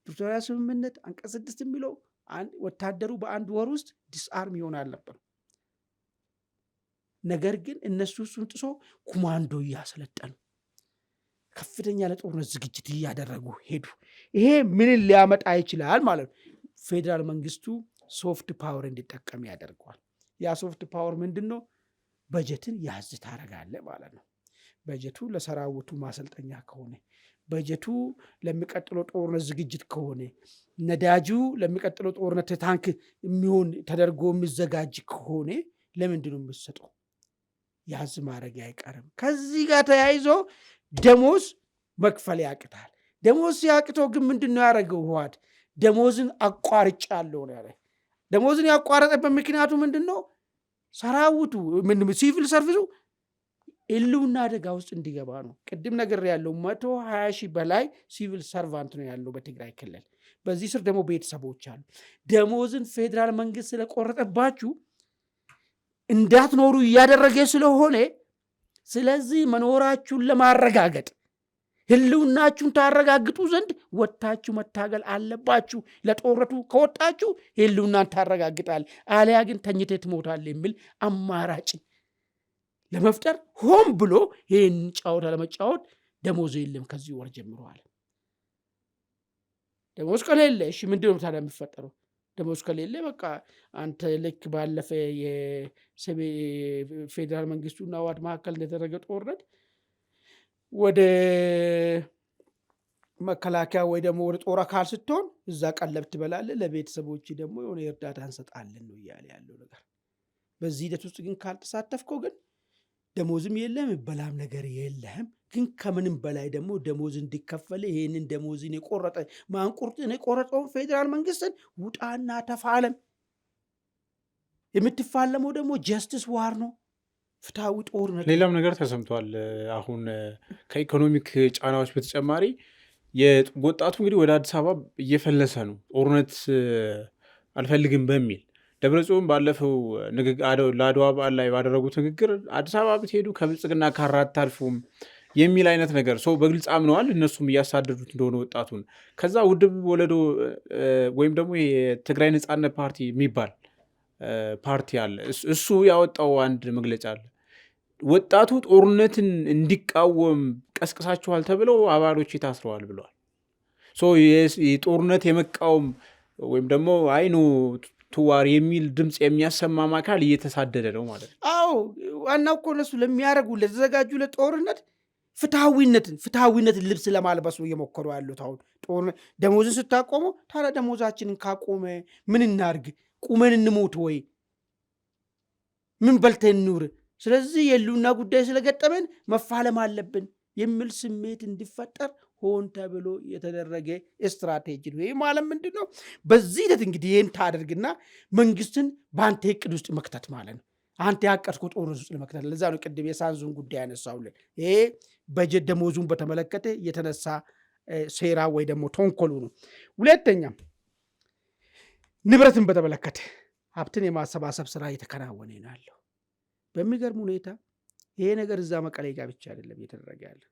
ፕሪቶሪያል ስምምነት አንቀጽ 6 የሚለው ወታደሩ በአንድ ወር ውስጥ ዲስአርም ይሆናል ነበር። ነገር ግን እነሱ እሱን ጥሶ ኮማንዶ እያሰለጠኑ ከፍተኛ ለጦርነት ዝግጅት እያደረጉ ሄዱ። ይሄ ምንን ሊያመጣ ይችላል ማለት ነው? ፌዴራል መንግስቱ ሶፍት ፓወር እንዲጠቀም ያደርገዋል። ያ ሶፍት ፓወር ምንድን ነው? በጀትን ያዝ ታደርጋለህ ማለት ነው። በጀቱ ለሰራዊቱ ማሰልጠኛ ከሆነ፣ በጀቱ ለሚቀጥለው ጦርነት ዝግጅት ከሆነ፣ ነዳጁ ለሚቀጥለው ጦርነት ታንክ የሚሆን ተደርጎ የሚዘጋጅ ከሆነ ለምንድን ነው የምትሰጠው? ያዝ ማድረግ አይቀርም። ከዚህ ጋር ተያይዞ ደሞዝ መክፈል ያቅታል። ደሞዝ ሲያቅተው ግን ምንድን ነው ያደረገው? ህወሓት ደሞዝን አቋርጫለሁ ነው ያለ። ደሞዝን ያቋረጠበት ምክንያቱ ምንድን ነው? ሰራዊቱ ሲቪል ሰርቪሱ ህልውና አደጋ ውስጥ እንዲገባ ነው። ቅድም ነገር ያለው 120 ሺህ በላይ ሲቪል ሰርቫንት ነው ያለው በትግራይ ክልል። በዚህ ስር ደግሞ ቤተሰቦች አሉ። ደሞዝን ፌዴራል መንግስት ስለቆረጠባችሁ እንዳትኖሩ እያደረገ ስለሆነ፣ ስለዚህ መኖራችሁን ለማረጋገጥ ህልውናችሁን ታረጋግጡ ዘንድ ወጥታችሁ መታገል አለባችሁ። ለጦርነቱ ከወጣችሁ ህልውናን ታረጋግጣል፣ አሊያ ግን ተኝተህ ትሞታለህ የሚል አማራጭ ለመፍጠር ሆን ብሎ ይህን ጫወታ ለመጫወት ደሞዝ የለም ከዚህ ወር ጀምሯል። ደሞዝ ከሌለ እሺ ምንድን ነው ታዲያ የሚፈጠረው? ደሞዝ ከሌለ በቃ አንተ ልክ ባለፈ የፌዴራል መንግስቱና ህወሓት መካከል እንደተደረገ ጦርነት ወደ መከላከያ ወይ ደግሞ ወደ ጦር አካል ስትሆን እዛ ቀለብ ትበላለህ፣ ለቤተሰቦች ደግሞ የሆነ እርዳታ እንሰጣለን ነው እያለ ያለው ነገር። በዚህ ሂደት ውስጥ ግን ካልተሳተፍከው ግን ደሞዝም የለም በላም ነገር የለህም። ግን ከምንም በላይ ደግሞ ደሞዝ እንዲከፈል ይህንን ደሞዝን የቆረጠ ማንቁርጥን የቆረጠውን ፌዴራል መንግስትን ውጣና ተፋለም። የምትፋለመው ደግሞ ጀስቲስ ዋር ነው፣ ፍትሐዊ ጦርነት። ሌላም ነገር ተሰምቷል። አሁን ከኢኮኖሚክ ጫናዎች በተጨማሪ ወጣቱ እንግዲህ ወደ አዲስ አበባ እየፈለሰ ነው፣ ጦርነት አልፈልግም በሚል ደብረጽዮን ባለፈው ለአድዋ በዓል ላይ ባደረጉት ንግግር አዲስ አበባ ብትሄዱ ከብልጽግና ካራ አታልፉም የሚል አይነት ነገር ሰው በግልጽ አምነዋል። እነሱም እያሳደዱት እንደሆነ ወጣቱን። ከዛ ውድብ ወለዶ ወይም ደግሞ የትግራይ ነጻነት ፓርቲ የሚባል ፓርቲ አለ። እሱ ያወጣው አንድ መግለጫ አለ። ወጣቱ ጦርነትን እንዲቃወም ቀስቅሳችኋል ተብለው አባሎች ታስረዋል ብለዋል። የጦርነት የመቃወም ወይም ደግሞ አይኑ ትዋር የሚል ድምፅ የሚያሰማ አካል እየተሳደደ ነው ማለት ነው። አዎ ዋናው እኮ እነሱ ለሚያደርጉ ለተዘጋጁ ለጦርነት ፍትሐዊነትን ልብስ ለማልበስ ነው እየሞከሩ ያሉት። አሁን ጦርነት ደሞዝን ስታቆሙ ታዲያ ደሞዛችንን ካቆመ ምን እናርግ? ቁመን እንሞት ወይ ምን በልተን እንኑር? ስለዚህ የህልውና ጉዳይ ስለገጠመን መፋለም አለብን የሚል ስሜት እንዲፈጠር ሆን ተብሎ የተደረገ ስትራቴጂ ነው። ይህ ማለት ምንድን ነው? በዚህ ሂደት እንግዲህ ይህን ታደርግና መንግስትን በአንተ እቅድ ውስጥ መክተት ማለት ነው። አንተ ያቀድከው ጦርነት ውስጥ ለመክተት። ለዛ ነው ቅድም የሳንዙን ጉዳይ ያነሳውልን። ይሄ በጀት ደሞዙን በተመለከተ የተነሳ ሴራ ወይ ደግሞ ተንኮሉ ነው። ሁለተኛ ንብረትን በተመለከተ ሀብትን የማሰባሰብ ስራ እየተከናወነ ነው ያለው። በሚገርም ሁኔታ ይሄ ነገር እዛ መቀሌ ጋር ብቻ አይደለም እየተደረገ ያለ።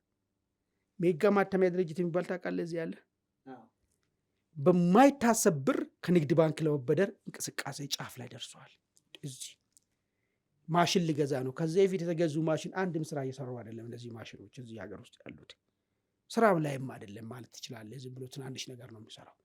ሜጋ ማተሚያ ድርጅት የሚባል ታውቃለህ? እዚህ ያለ በማይታሰብ ብር ከንግድ ባንክ ለመበደር እንቅስቃሴ ጫፍ ላይ ደርሰዋል። እዚህ ማሽን ሊገዛ ነው። ከዚህ በፊት የተገዙ ማሽን አንድም ስራ እየሰሩ አይደለም። እነዚህ ማሽኖች እዚህ ሀገር ውስጥ ያሉት ስራም ላይም አይደለም ማለት ትችላለህ። ዝም ብሎ ትናንሽ ነገር ነው የሚሰራው።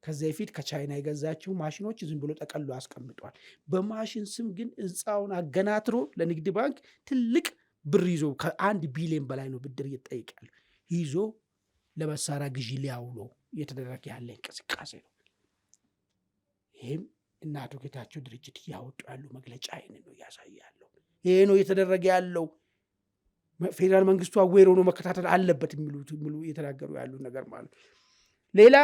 ከዚህ በፊት ከቻይና የገዛቸው ማሽኖች ዝም ብሎ ጠቀሉ አስቀምጧል። በማሽን ስም ግን ህንፃውን አገናትሮ ለንግድ ባንክ ትልቅ ብር ይዞ ከ1 ቢሊዮን በላይ ነው ብድር እየጠየቃል ይዞ ለመሳሪያ ግዢ ሊያውሎ እየተደረገ ያለ እንቅስቃሴ ነው። ይህም እና አቶ ጌታቸው ድርጅት እያወጡ ያሉ መግለጫ ይህን ነው እያሳየ ያለው። ይሄ ነው እየተደረገ ያለው። ፌዴራል መንግስቱ አዌር ሆኖ መከታተል አለበት የሚሉ እየተናገሩ ያሉ ነገር ማለት ነው። ሌላ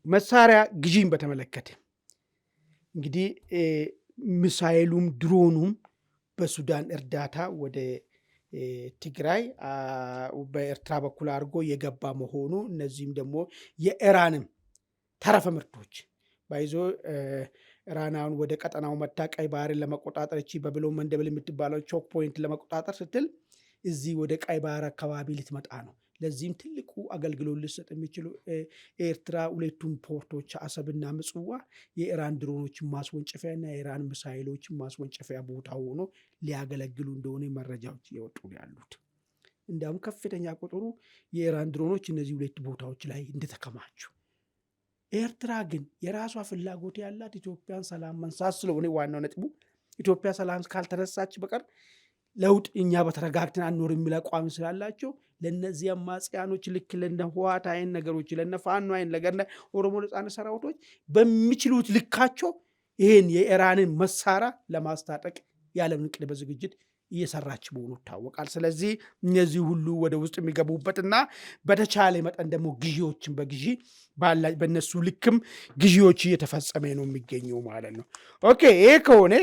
መሳሪያ ግዢን በተመለከተ እንግዲህ ሚሳኤሉም ድሮኑም በሱዳን እርዳታ ወደ ትግራይ በኤርትራ በኩል አድርጎ የገባ መሆኑ እነዚህም ደግሞ የኢራንም ተረፈ ምርቶች ባይዞ ኢራናውን ወደ ቀጠናው መታ ቀይ ባህርን ለመቆጣጠር እቺ በብሎ መንደብል የምትባለው ቾክ ፖይንት ለመቆጣጠር ስትል እዚህ ወደ ቀይ ባህር አካባቢ ልትመጣ ነው። ለዚህም ትልቁ አገልግሎት ልሰጥ የሚችሉ ኤርትራ ሁለቱም ፖርቶች አሰብና ምጽዋ የኢራን ድሮኖችን ማስወንጨፊያ እና የኢራን ሚሳይሎችን ማስወንጨፊያ ቦታ ሆኖ ሊያገለግሉ እንደሆነ መረጃዎች እየወጡ ያሉት። እንዲያውም ከፍተኛ ቁጥሩ የኢራን ድሮኖች እነዚህ ሁለት ቦታዎች ላይ እንደተከማቸው። ኤርትራ ግን የራሷ ፍላጎት ያላት ኢትዮጵያን ሰላም መንሳት ስለሆነ ዋናው ነጥቡ ኢትዮጵያ ሰላም ካልተነሳች በቀር ለውጥ እኛ በተረጋግተን አንኖር የሚል አቋም ስላላቸው ለነዚህ አማጽያኖች ልክ ለነ ህወሓት አይን ነገሮች ለነ ፋኖ አይን ነገር ኦሮሞ ነጻነት ሰራዊቶች በሚችሉት ልካቸው ይሄን የኢራንን መሳሪያ ለማስታጠቅ ያለምን ቅድመ ዝግጅት እየሰራች መሆኑ ይታወቃል። ስለዚህ እነዚህ ሁሉ ወደ ውስጥ የሚገቡበትና በተቻለ መጠን ደግሞ ግዢዎችን በግዢ በእነሱ ልክም ግዢዎች እየተፈጸመ ነው የሚገኘው ማለት ነው። ኦኬ ይሄ ከሆነ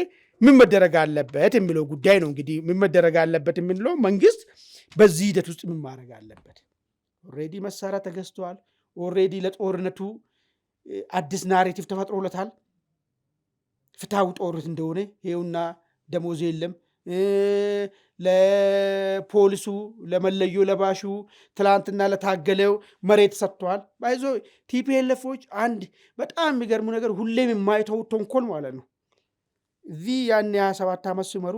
ምን መደረግ አለበት የሚለው ጉዳይ ነው። እንግዲህ ምን መደረግ አለበት የምንለው መንግስት በዚህ ሂደት ውስጥ ምን ማድረግ አለበት? ኦልሬዲ መሳሪያ ተገዝተዋል። ኦልሬዲ ለጦርነቱ አዲስ ናሬቲቭ ተፈጥሮለታል። ፍትሃዊ ጦርነት እንደሆነ ይኸውና ደሞዝ የለም ለፖሊሱ ለመለዮ ለባሹ ትላንትና ለታገለው መሬት ሰጥቷል። ባይዞ ቲፒኤልኤፎች አንድ በጣም የሚገርሙ ነገር ሁሌም የማይተው ተንኮል ማለት ነው። እዚህ ያን 27 ዓመት ሲመሩ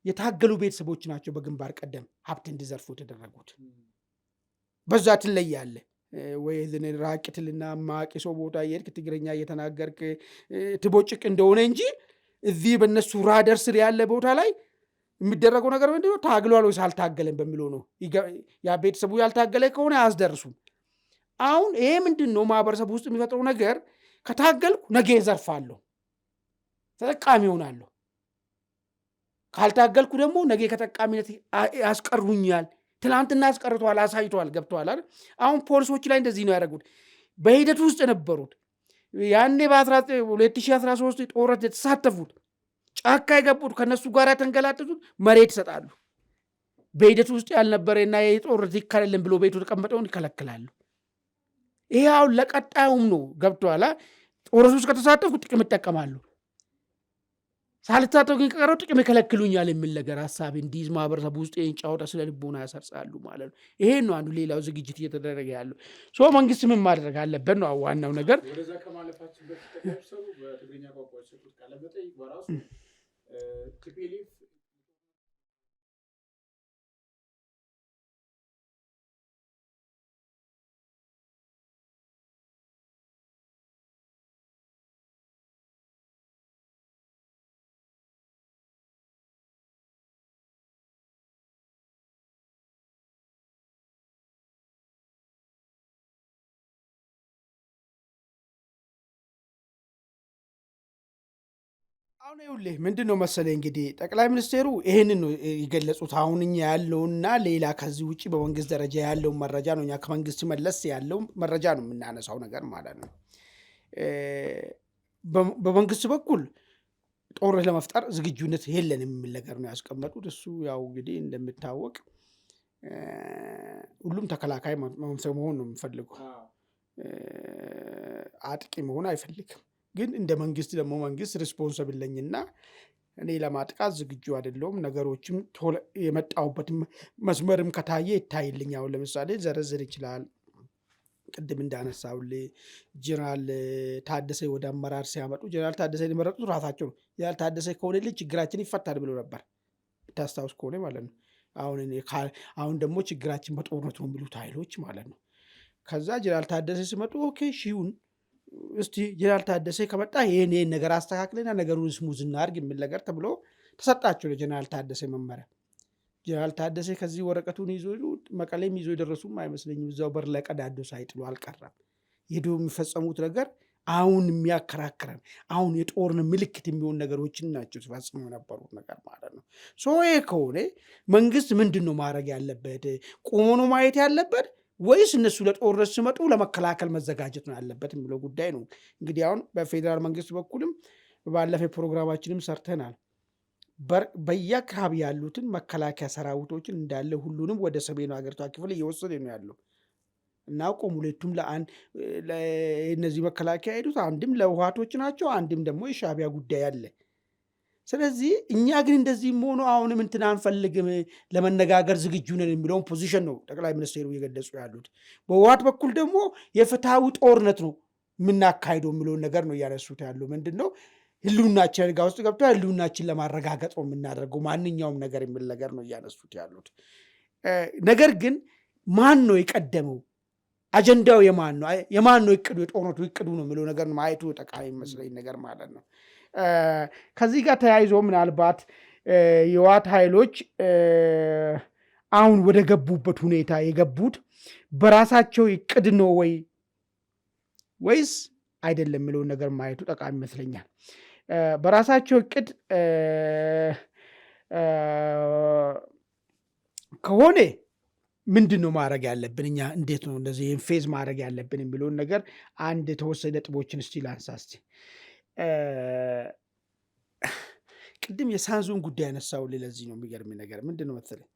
የታገሉ ቤተሰቦች ናቸው በግንባር ቀደም ሀብት እንዲዘርፉ የተደረጉት። በዛ ትለያለ ወይ ራቅትልና ማቂ ሰው ቦታ የሄድክ ትግረኛ እየተናገርክ ትቦጭቅ እንደሆነ እንጂ እዚህ በእነሱ ራደር ስር ያለ ቦታ ላይ የሚደረገው ነገር ምንድነው? ታግሏል ወይስ አልታገለም በሚለው ነው። ያ ቤተሰቡ ያልታገለ ከሆነ አያስደርሱም። አሁን ይሄ ምንድን ነው ማህበረሰቡ ውስጥ የሚፈጥረው ነገር? ከታገልኩ ነገ ዘርፋለሁ፣ ተጠቃሚ ሆናለሁ። ካልታገልኩ ደግሞ ነገ ከተጠቃሚነት ያስቀሩኛል። ትላንትና ያስቀርተዋል፣ አሳይተዋል፣ ገብተዋል አይደል? አሁን ፖሊሶች ላይ እንደዚህ ነው ያደረጉት። በሂደቱ ውስጥ የነበሩት ያኔ በ2013 ጦርነት የተሳተፉት ጫካ የገቡት ከነሱ ጋር ተንገላጠቱት መሬት ይሰጣሉ። በሂደቱ ውስጥ ያልነበረና የጦርነት ይከለልን ብሎ ቤቱ ተቀመጠውን ይከለክላሉ። ይሄ አሁን ለቀጣዩም ነው። ገብተዋል። ጦርነት ውስጥ ከተሳተፉ ጥቅም ይጠቀማሉ፣ ሳልታተው ግን ከቀረው ጥቅም ይከለክሉኛል የሚል ነገር ሀሳብ እንዲይዝ ማህበረሰቡ ውስጥ ይህን ጫወታ ስለ ልቦና ያሰርጻሉ ማለት ነው። ይሄን ነው አንዱ ሌላው ዝግጅት እየተደረገ ያለው። መንግስት ምን ማድረግ አለበት ነው ዋናው ነገር። ወደዛ ከማለፋችን በፊት ሰሩ በትግርኛ ቋንቋ የሰጡት ቃለመጠይቅ በራሱ ቲፒኤልኤፍ አሁን ይኸውልህ ምንድን ነው መሰለህ እንግዲህ ጠቅላይ ሚኒስቴሩ ይህንን ነው የገለጹት። አሁን እኛ ያለውና ሌላ ከዚህ ውጭ በመንግስት ደረጃ ያለውን መረጃ ነው እኛ ከመንግስት መለስ ያለው መረጃ ነው የምናነሳው ነገር ማለት ነው። በመንግስት በኩል ጦርነት ለመፍጠር ዝግጁነት የለንም የሚል ነገር ነው ያስቀመጡት። እሱ ያው እንግዲህ እንደሚታወቅ ሁሉም ተከላካይ መሆን ነው የሚፈልገው፣ አጥቂ መሆን አይፈልግም። ግን እንደ መንግስት ደግሞ መንግስት ሪስፖንስብል ነኝና እኔ ለማጥቃት ዝግጁ አይደለሁም። ነገሮችም የመጣሁበት መስመርም ከታየ ይታይልኝ። አሁን ለምሳሌ ዘረዝር ይችላል። ቅድም እንዳነሳውልህ ጀነራል ታደሰ ወደ አመራር ሲያመጡ ጀነራል ታደሰ የመረጡት ራሳቸው ነው። ጀነራል ታደሰ ከሆነ ልጅ ችግራችን ይፈታል ብሎ ነበር፣ ታስታውስ ከሆነ ማለት ነው። አሁን ደግሞ ችግራችን በጦርነት ነው የሚሉት ኃይሎች ማለት ነው። ከዛ ጀነራል ታደሰ ሲመጡ ኦኬ ሺውን እስቲ ጀነራል ታደሰ ከመጣ ይሄን ነገር አስተካክለና ነገሩን ስሙዝ እናድርግ የሚል ነገር ተብሎ ተሰጣቸው ለጀነራል ታደሰ መመሪያ። ጀነራል ታደሰ ከዚህ ወረቀቱን ይዞ መቀሌም ይዞ የደረሱም አይመስለኝም። እዛው በር ላይ ቀዳዶ ሳይጥሉ አልቀረም። ሄዶ የሚፈጸሙት ነገር አሁን የሚያከራክረን አሁን የጦርነት ምልክት የሚሆን ነገሮችን ናቸው ሲፈጽሙ የነበሩት ነገር ማለት ነው። ይሄ ከሆነ መንግስት ምንድን ነው ማድረግ ያለበት? ቆሞ ነው ማየት ያለበት ወይስ እነሱ ለጦርነት ሲመጡ ለመከላከል መዘጋጀት ነው ያለበት የሚለው ጉዳይ ነው። እንግዲህ አሁን በፌዴራል መንግስት በኩልም ባለፈ ፕሮግራማችንም ሰርተናል። በየአካባቢ ያሉትን መከላከያ ሰራዊቶችን እንዳለ ሁሉንም ወደ ሰሜኑ ሀገሪቷ ክፍል እየወሰደ ነው ያለው እና ቆም ሁለቱም እነዚህ መከላከያ ሄዱት አንድም ለህወሓቶች ናቸው፣ አንድም ደግሞ የሻዕቢያ ጉዳይ አለ። ስለዚህ እኛ ግን እንደዚህም ሆኖ አሁንም እንትን አንፈልግም ለመነጋገር ዝግጁ ነን የሚለውን ፖዚሽን ነው ጠቅላይ ሚኒስትሩ እየገለጹ ያሉት። በህወሓት በኩል ደግሞ የፍትሐዊ ጦርነት ነው የምናካሂደው የሚለውን ነገር ነው እያነሱት ያለው። ምንድን ነው ህልውናችን አደጋ ውስጥ ገብቷል፣ ህልውናችን ለማረጋገጥ ነው የምናደርገው ማንኛውም ነገር የሚል ነገር ነው እያነሱት ያሉት። ነገር ግን ማን ነው የቀደመው? አጀንዳው የማን ነው? የማን ነው እቅዱ? የጦርነቱ እቅዱ ነው የሚለው ነገር ማየቱ ጠቃሚ መስለኝ ነገር ማለት ነው። ከዚህ ጋር ተያይዞ ምናልባት የህወሓት ኃይሎች አሁን ወደ ገቡበት ሁኔታ የገቡት በራሳቸው እቅድ ነው ወይስ አይደለም የሚለውን ነገር ማየቱ ጠቃሚ ይመስለኛል። በራሳቸው እቅድ ከሆነ ምንድን ነው ማድረግ ያለብን እኛ? እንዴት ነው እንደዚህ ፌዝ ማድረግ ያለብን የሚለውን ነገር አንድ የተወሰነ ነጥቦችን እስቲ ላንሳ። እስቲ ቅድም የሳንዙን ጉዳይ ያነሳው ለዚህ ነው የሚገርም ነገር ምንድን ነው መሰለኝ፣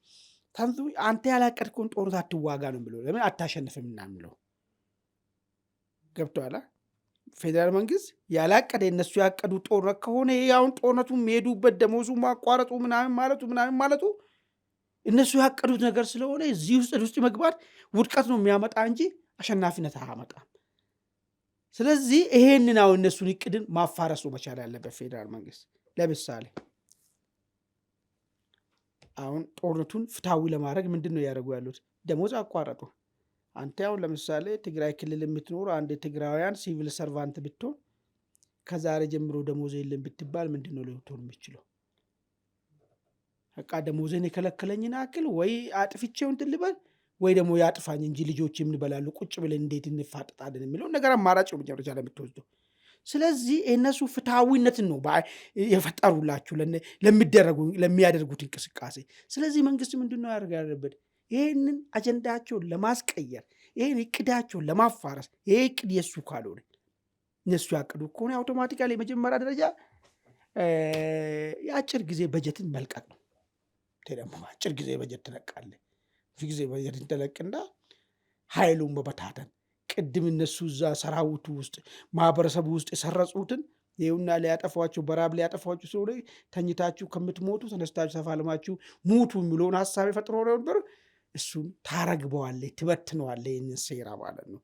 ሳንዙ አንተ ያላቀድከውን ጦርነት አትዋጋ ነው ብሎ ለምን አታሸንፍም ምናምለው ገብቶሃል? ፌዴራል መንግስት ያላቀደ እነሱ ያቀዱ ጦርነት ከሆነ ያውን ጦርነቱ የሚሄዱበት ደሞዙ ማቋረጡ ምናምን ማለቱ እነሱ ያቀዱት ነገር ስለሆነ እዚህ ውስጥ መግባት ውድቀት ነው የሚያመጣ እንጂ አሸናፊነት አያመጣም። ስለዚህ ይሄንን አሁን እነሱን እቅድን ማፋረስ ነው መቻል ያለበት ፌዴራል መንግስት። ለምሳሌ አሁን ጦርነቱን ፍትሐዊ ለማድረግ ምንድን ነው ያደረጉ ያሉት? ደሞዝ አቋረጡ። አንተ አሁን ለምሳሌ ትግራይ ክልል የምትኖሩ አንድ ትግራውያን ሲቪል ሰርቫንት ብትሆን ከዛሬ ጀምሮ ደሞዝ የለም ብትባል ምንድን ነው ሊሆን የሚችለው? በቃ ደሞዝን የከለከለኝን አክል ወይ አጥፍቼው እንትን ልበል ወይ ደግሞ ያጥፋኝ እንጂ ልጆች የምንበላሉ ቁጭ ብለን እንዴት እንፋጠጣለን የሚለውን ነገር አማራጭ ነው መጨረሻ ለምትወስደው። ስለዚህ እነሱ ፍትሐዊነትን ነው የፈጠሩላችሁ ለሚያደርጉት እንቅስቃሴ። ስለዚህ መንግስት ምንድን ነው ያደርግ ያለበት? ይህንን አጀንዳቸውን ለማስቀየር ይህን እቅዳቸውን ለማፋረስ ይህ እቅድ የሱ ካልሆነ እነሱ ያቅዱ ከሆነ አውቶማቲካሊ የመጀመሪያ ደረጃ የአጭር ጊዜ በጀትን መልቀቅ ነው። ደግሞ አጭር ጊዜ በጀት ትለቃለህ። ጊዜ በጀትን ተለቅና ኃይሉን በበታተን ቅድም እነሱ እዛ ሰራዊቱ ውስጥ ማህበረሰቡ ውስጥ የሰረጹትን ይኸውና ሊያጠፏቸው በራብ ሊያጠፏቸው ስለሆነ ተኝታችሁ ከምትሞቱ ተነስታችሁ ተፋልማችሁ ሙቱ የሚለውን ሀሳብ የፈጥሮ ነበር። እሱን ታረግበዋለህ፣ ትበትነዋለህ። ይህንን ሴራ ማለት ነው።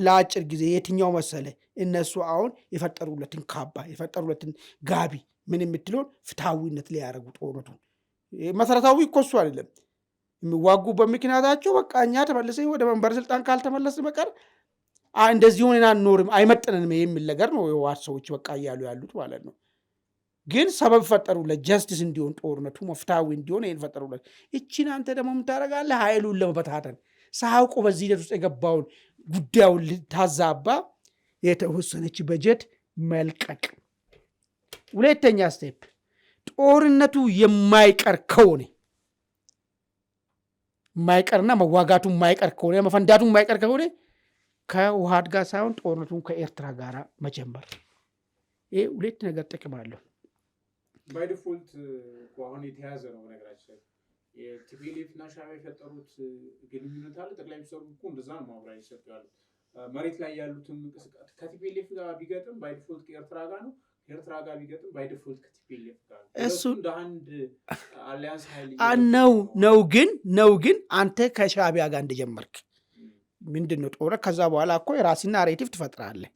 ለአጭር ጊዜ የትኛው መሰለ እነሱ አሁን የፈጠሩለትን ካባ የፈጠሩለትን ጋቢ ምን የምትለውን ፍትሐዊነት ሊያደርጉ ጦርነቱን መሰረታዊ እኮ እሱ አይደለም የሚዋጉ በምክንያታቸው በቃ እኛ ተመልሰ ወደ መንበር ስልጣን ካልተመለስ በቀር እንደዚህ ሆነን አንኖርም አይመጥነንም የሚል ነገር ነው የህወሓት ሰዎች በቃ እያሉ ያሉት ማለት ነው። ግን ሰበብ ፈጠሩለት ጀስቲስ እንዲሆን ጦርነቱ ፍትሐዊ እንዲሆን ይህን ፈጠሩለት። እቺን አንተ ደግሞ የምታደርጋለህ ኃይሉን ለመበታተን ሳያውቁ በዚህ ሂደት ውስጥ የገባውን ጉዳዩን ልታዛባ የተወሰነች በጀት መልቀቅ። ሁለተኛ ስቴፕ ጦርነቱ የማይቀር ከሆነ የማይቀርና መዋጋቱ የማይቀር ከሆነ መፈንዳቱ የማይቀር ከሆነ ከህወሓት ጋር ሳይሆን ጦርነቱን ከኤርትራ ጋር መጀመር። ይህ ሁለት ነገር ጥቅም አለው። ባይ ዲፎልት አሁን የተያዘ ነው። ነገራችን የቲፒኤልኤፍ እና ሻዕቢያ የፈጠሩት ግንኙነት አለ። ጠቅላይ ሚኒስትሩ እኮ እንደዛ ነው ማብራሪያ ይሰጡ ያሉት። መሬት ላይ ያሉትም እንቅስቃሴ ከቲፒኤልኤፍ ጋር ቢገጥም ባይ ዲፎልት ከኤርትራ ጋር ነው፣ ከኤርትራ ጋር ቢገጥም ባይ ዲፎልት ከቲፒኤልኤፍ ጋር ነው። እሱ እንደ አንድ አሊያንስ ኃይል ነው። ግን አንተ ከሻዕቢያ ጋር እንደጀመርክ ምንድን ነው ጦርነት ከዛ በኋላ እኮ የራስና ናሬቲቭ ትፈጥራለህ።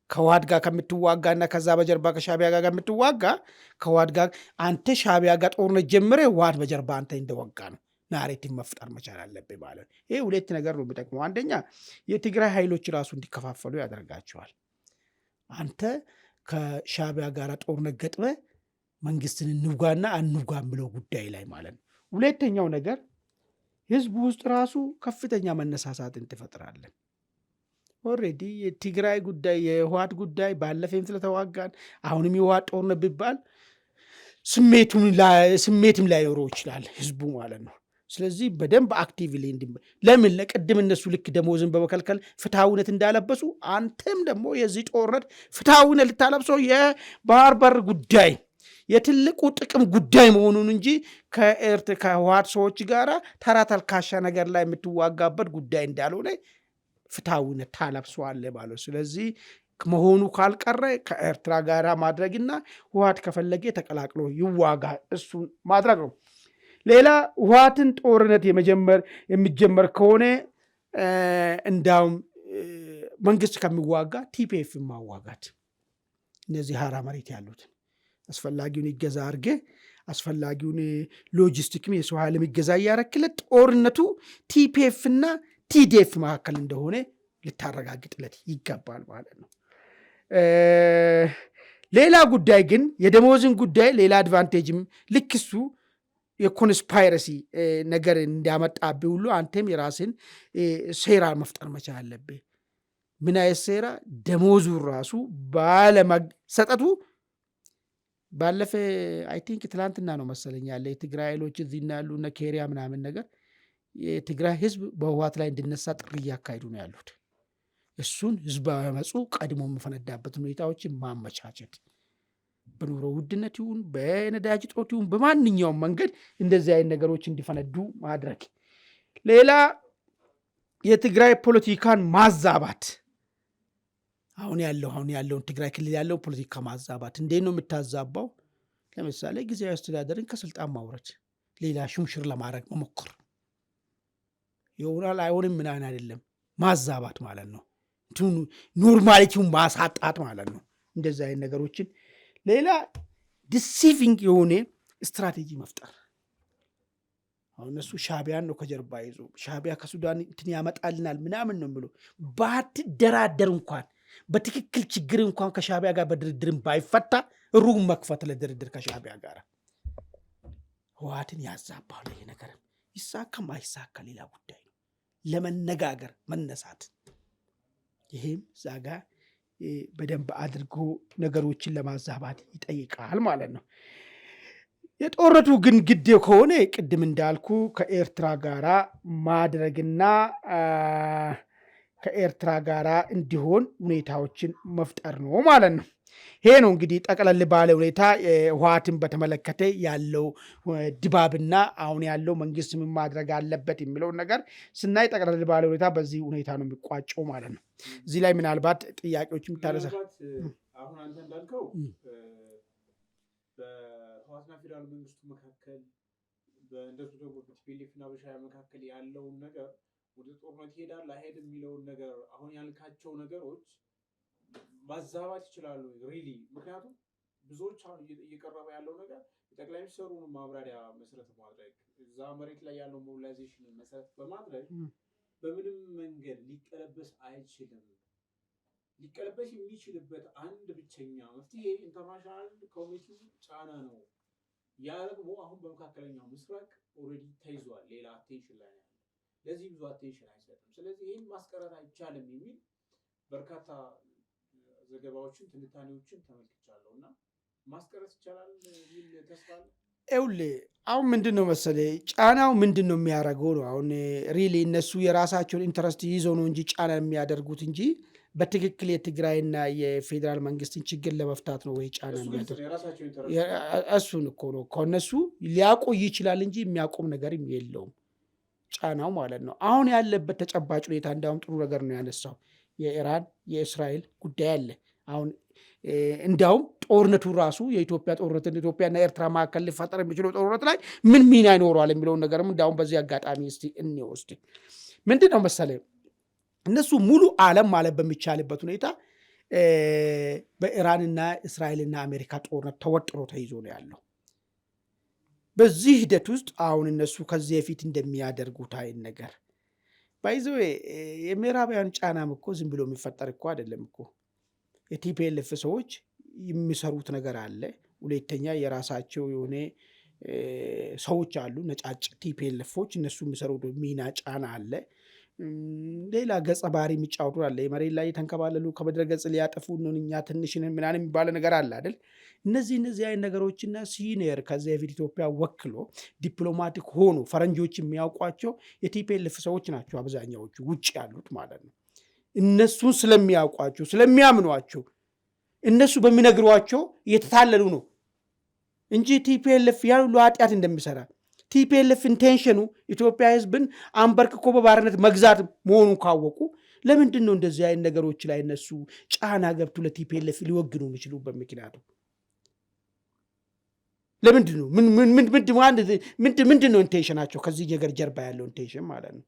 ከህወሓት ጋር ከምትዋጋና ከዛ በጀርባ ከሻዕቢያ ጋር ከምትዋጋ ከህወሓት ጋር አንተ ሻዕቢያ ጋር ጦርነት ጀምረ ህወሓት በጀርባ አንተ እንደወጋ ነው ናሬቲቭ መፍጠር መቻል አለብህ ማለት ነው። ይሄ ሁለት ነገር ነው የሚጠቅመው። አንደኛ የትግራይ ኃይሎች ራሱ እንዲከፋፈሉ ያደርጋቸዋል። አንተ ከሻዕቢያ ጋር ጦርነት ገጥመ መንግስትን እንውጋና አንውጋ ብለው ጉዳይ ላይ ማለት ነው። ሁለተኛው ነገር ህዝቡ ውስጥ ራሱ ከፍተኛ መነሳሳትን ትፈጥራለን። ኦልሬዲ የትግራይ ጉዳይ የህወሓት ጉዳይ ባለፈም ስለተዋጋን አሁንም የህወሓት ጦርነት ቢባል ስሜትም ላይኖረው ይችላል ህዝቡ ማለት ነው። ስለዚህ በደንብ አክቲቭሊ ለምን ለቅድም እነሱ ልክ ደሞዝን በመከልከል ፍትሐዊነት እንዳለበሱ አንተም ደግሞ የዚህ ጦርነት ፍትሐዊነት ልታለብሰው የባህር በር ጉዳይ የትልቁ ጥቅም ጉዳይ መሆኑን እንጂ ከህወሓት ሰዎች ጋር ተራ ተልካሻ ነገር ላይ የምትዋጋበት ጉዳይ እንዳልሆነ ፍትሐዊነት ታለብሰዋለ ማለት። ስለዚህ መሆኑ ካልቀረ ከኤርትራ ጋር ማድረግና ህወሓት ከፈለገ ተቀላቅሎ ይዋጋ እሱን ማድረግ ነው። ሌላ ህወሓትን ጦርነት የሚጀመር ከሆነ እንዳውም መንግስት ከሚዋጋ ቲፒኤፍ ማዋጋት እነዚህ ሀራ መሬት ያሉትን አስፈላጊውን ይገዛ አድርጌ አስፈላጊውን ሎጂስቲክም የሰው ኃይልም ይገዛ እያረክለት ጦርነቱ ቲፒኤፍ እና ቲዲኤፍ መካከል እንደሆነ ልታረጋግጥለት ይገባል ማለት ነው። ሌላ ጉዳይ ግን የደሞዝን ጉዳይ ሌላ አድቫንቴጅም ልክ እሱ የኮንስፓይረሲ ነገር እንዳመጣብህ ሁሉ አንተም የራስን ሴራ መፍጠር መቻል አለብህ። ምን አይነት ሴራ? ደሞዙ ራሱ ባለመሰጠቱ ባለፈ አይ ቲንክ ትላንትና ነው መሰለኝ ያለ የትግራይ ኃይሎች እዚህና ያሉ እነ ኬሪያ ምናምን ነገር የትግራይ ህዝብ በህወሓት ላይ እንዲነሳ ጥሪ እያካሄዱ ነው ያሉት። እሱን ህዝባዊ አመፁ ቀድሞ የምፈነዳበት ሁኔታዎችን ማመቻቸት በኑሮ ውድነት ይሁን በነዳጅ እጦት ይሁን በማንኛውም መንገድ እንደዚህ አይነት ነገሮች እንዲፈነዱ ማድረግ። ሌላ የትግራይ ፖለቲካን ማዛባት አሁን ያለውን ትግራይ ክልል ያለውን ፖለቲካ ማዛባት እንዴት ነው የምታዛባው? ለምሳሌ ጊዜያዊ አስተዳደርን ከስልጣን ማውረድ፣ ሌላ ሹምሽር ለማድረግ መሞከር ይሆናል አይሆንም ምናምን አይደለም፣ ማዛባት ማለት ነው። ኖርማሊቲውን ማሳጣት ማለት ነው። እንደዚህ አይነት ነገሮችን ሌላ ዲሲቪንግ የሆነ ስትራቴጂ መፍጠር። አሁን እነሱ ሻቢያን ነው ከጀርባ ይዞ ሻቢያ ከሱዳን እንትን ያመጣልናል ምናምን ነው ብሎ ባትደራደር እንኳን በትክክል ችግር እንኳን ከሻቢያ ጋር በድርድርም ባይፈታ ሩም መክፈት ለድርድር ከሻቢያ ጋር ህወሓትን ያዛባል። ይሄ ነገር ይሳካም አይሳካ ሌላ ጉዳይ ነው። ለመነጋገር መነሳት ይሄም ዛጋ በደንብ አድርጎ ነገሮችን ለማዛባት ይጠይቃል ማለት ነው። የጦርነቱ ግን ግድ ከሆነ ቅድም እንዳልኩ ከኤርትራ ጋራ ማድረግና ከኤርትራ ጋራ እንዲሆን ሁኔታዎችን መፍጠር ነው ማለት ነው። ይሄ ነው እንግዲህ ጠቅለል ባለ ሁኔታ ህወሓትን በተመለከተ ያለው ድባብና አሁን ያለው መንግስት ምን ማድረግ አለበት የሚለውን ነገር ስናይ ጠቅለል ባለ ሁኔታ በዚህ ሁኔታ ነው የሚቋጨው ማለት ነው። እዚህ ላይ ምናልባት ጥያቄዎች የምታነሳ አሁን አንተ እንዳልከው በህወሓትና ፌዴራል መንግስቱ መካከል በእንደሱ ደግሞ በቲፒኤልኤፍና በሻዕቢያ መካከል ያለውን ነገር ወደ ጦርነት ይሄዳል አይሄድም የሚለውን ነገር አሁን ያልካቸው ነገሮች ማዛባት ይችላሉ ሪሊ። ምክንያቱም ብዙዎች አሁን እየቀረበ ያለው ነገር የጠቅላይ ሚኒስትሩን ማብራሪያ መሰረት ማድረግ እዛ መሬት ላይ ያለው ሞቢላይዜሽን መሰረት በማድረግ በምንም መንገድ ሊቀለበስ አይችልም። ሊቀለበስ የሚችልበት አንድ ብቸኛ መፍትሄ ኢንተርናሽናል ኮሚኒቲ ጫና ነው። ያ ደግሞ አሁን በመካከለኛው ምስራቅ ኦልሬዲ ተይዟል። ሌላ አቴንሽን ላይ ነው። ለዚህ ብዙ አቴንሽን አይሰጥም። ስለዚህ ይህን ማስቀረት አይቻልም የሚል በርካታ ዘገባዎችን ትንታኔዎችን ተመልክቻለሁ እና ማስቀረት ይቻላል የሚል ተስፋ አለ። ይኸውልህ አሁን ምንድን ነው መሰለህ ጫናው ምንድን ነው የሚያደርገው ነው። አሁን ሪሊ እነሱ የራሳቸውን ኢንተረስት ይዘው ነው እንጂ ጫና የሚያደርጉት እንጂ በትክክል የትግራይና የፌዴራል መንግስትን ችግር ለመፍታት ነው ወይ ጫና የሚያደርጉት? እሱን እኮ ነው ከእነሱ ሊያቆይ ይችላል እንጂ የሚያቆም ነገርም የለውም ጫናው ማለት ነው። አሁን ያለበት ተጨባጭ ሁኔታ እንዳውም ጥሩ ነገር ነው ያነሳው። የኢራን የእስራኤል ጉዳይ አለ። አሁን እንዲያውም ጦርነቱ ራሱ የኢትዮጵያ ጦርነትን ኢትዮጵያና ኤርትራ መካከል ሊፈጠር የሚችለው ጦርነት ላይ ምን ሚና ይኖረዋል የሚለውን ነገርም እንዲያውም በዚህ አጋጣሚ እስቲ እንወስድ። ምንድን ነው መሰለህ እነሱ ሙሉ ዓለም ማለት በሚቻልበት ሁኔታ በኢራንና እስራኤልና አሜሪካ ጦርነት ተወጥሮ ተይዞ ነው ያለው። በዚህ ሂደት ውስጥ አሁን እነሱ ከዚህ በፊት እንደሚያደርጉት አይን ነገር ባይዘ የምዕራባውያን ጫናም እኮ ዝም ብሎ የሚፈጠር እኮ አይደለም እኮ። የቲፒኤልኤፍ ሰዎች የሚሰሩት ነገር አለ። ሁለተኛ የራሳቸው የሆነ ሰዎች አሉ፣ ነጫጭ ቲፒኤልኤፎች። እነሱ የሚሰሩት ሚና ጫና አለ። ሌላ ገጸ ባህሪ የሚጫወቱ አለ። የመሬት ላይ የተንከባለሉ ከምድረ ገጽ ሊያጠፉ እኛ ትንሽን ምናምን የሚባለ ነገር አለ አይደል? እነዚህ አይነት ነገሮችና ሲኒየር ከዚያ በፊት ኢትዮጵያ ወክሎ ዲፕሎማቲክ ሆኖ ፈረንጆች የሚያውቋቸው የቲፒኤልኤፍ ሰዎች ናቸው አብዛኛዎቹ ውጭ ያሉት ማለት ነው። እነሱን ስለሚያውቋቸው ስለሚያምኗቸው እነሱ በሚነግሯቸው እየተታለሉ ነው እንጂ ቲፒኤልኤፍ ያን ሁሉ ኃጢአት እንደሚሰራ ቲፒኤልኤፍ ኢንቴንሽኑ ኢትዮጵያ ህዝብን አንበርክኮ በባርነት መግዛት መሆኑን ካወቁ ለምንድን ነው እንደዚህ አይነት ነገሮች ላይ እነሱ ጫና ገብቶ ለቲፒኤልኤፍ ሊወግኑ የሚችሉበት ምክንያቱ ለምንድን ነው? ምንድን ነው ኢንቴንሽናቸው? ከዚህ ነገር ጀርባ ያለው ኢንቴንሽን ማለት ነው።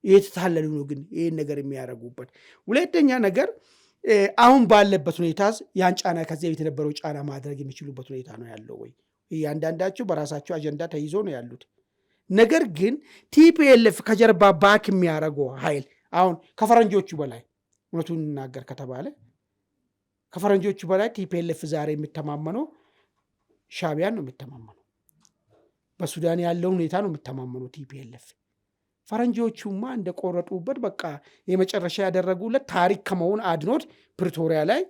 የተታለሉ ነው ግን ይህን ነገር የሚያደርጉበት። ሁለተኛ ነገር አሁን ባለበት ሁኔታ ያን ጫና ከዚህ በፊት የነበረው ጫና ማድረግ የሚችሉበት ሁኔታ ነው ያለው ወይ? እያንዳንዳቸው በራሳቸው አጀንዳ ተይዞ ነው ያሉት። ነገር ግን ቲፒኤልኤፍ ከጀርባ ባክ የሚያደርገው ኃይል አሁን ከፈረንጆቹ በላይ እውነቱን እናገር ከተባለ ከፈረንጆቹ በላይ ቲፒኤልኤፍ ዛሬ የሚተማመነው ሻዕቢያን ነው የሚተማመነው። በሱዳን ያለው ሁኔታ ነው የሚተማመነው ቲፒኤልኤፍ። ፈረንጆቹማ እንደቆረጡበት በቃ የመጨረሻ ያደረጉለት ታሪክ ከመሆን አድኖት ፕሪቶሪያ ላይ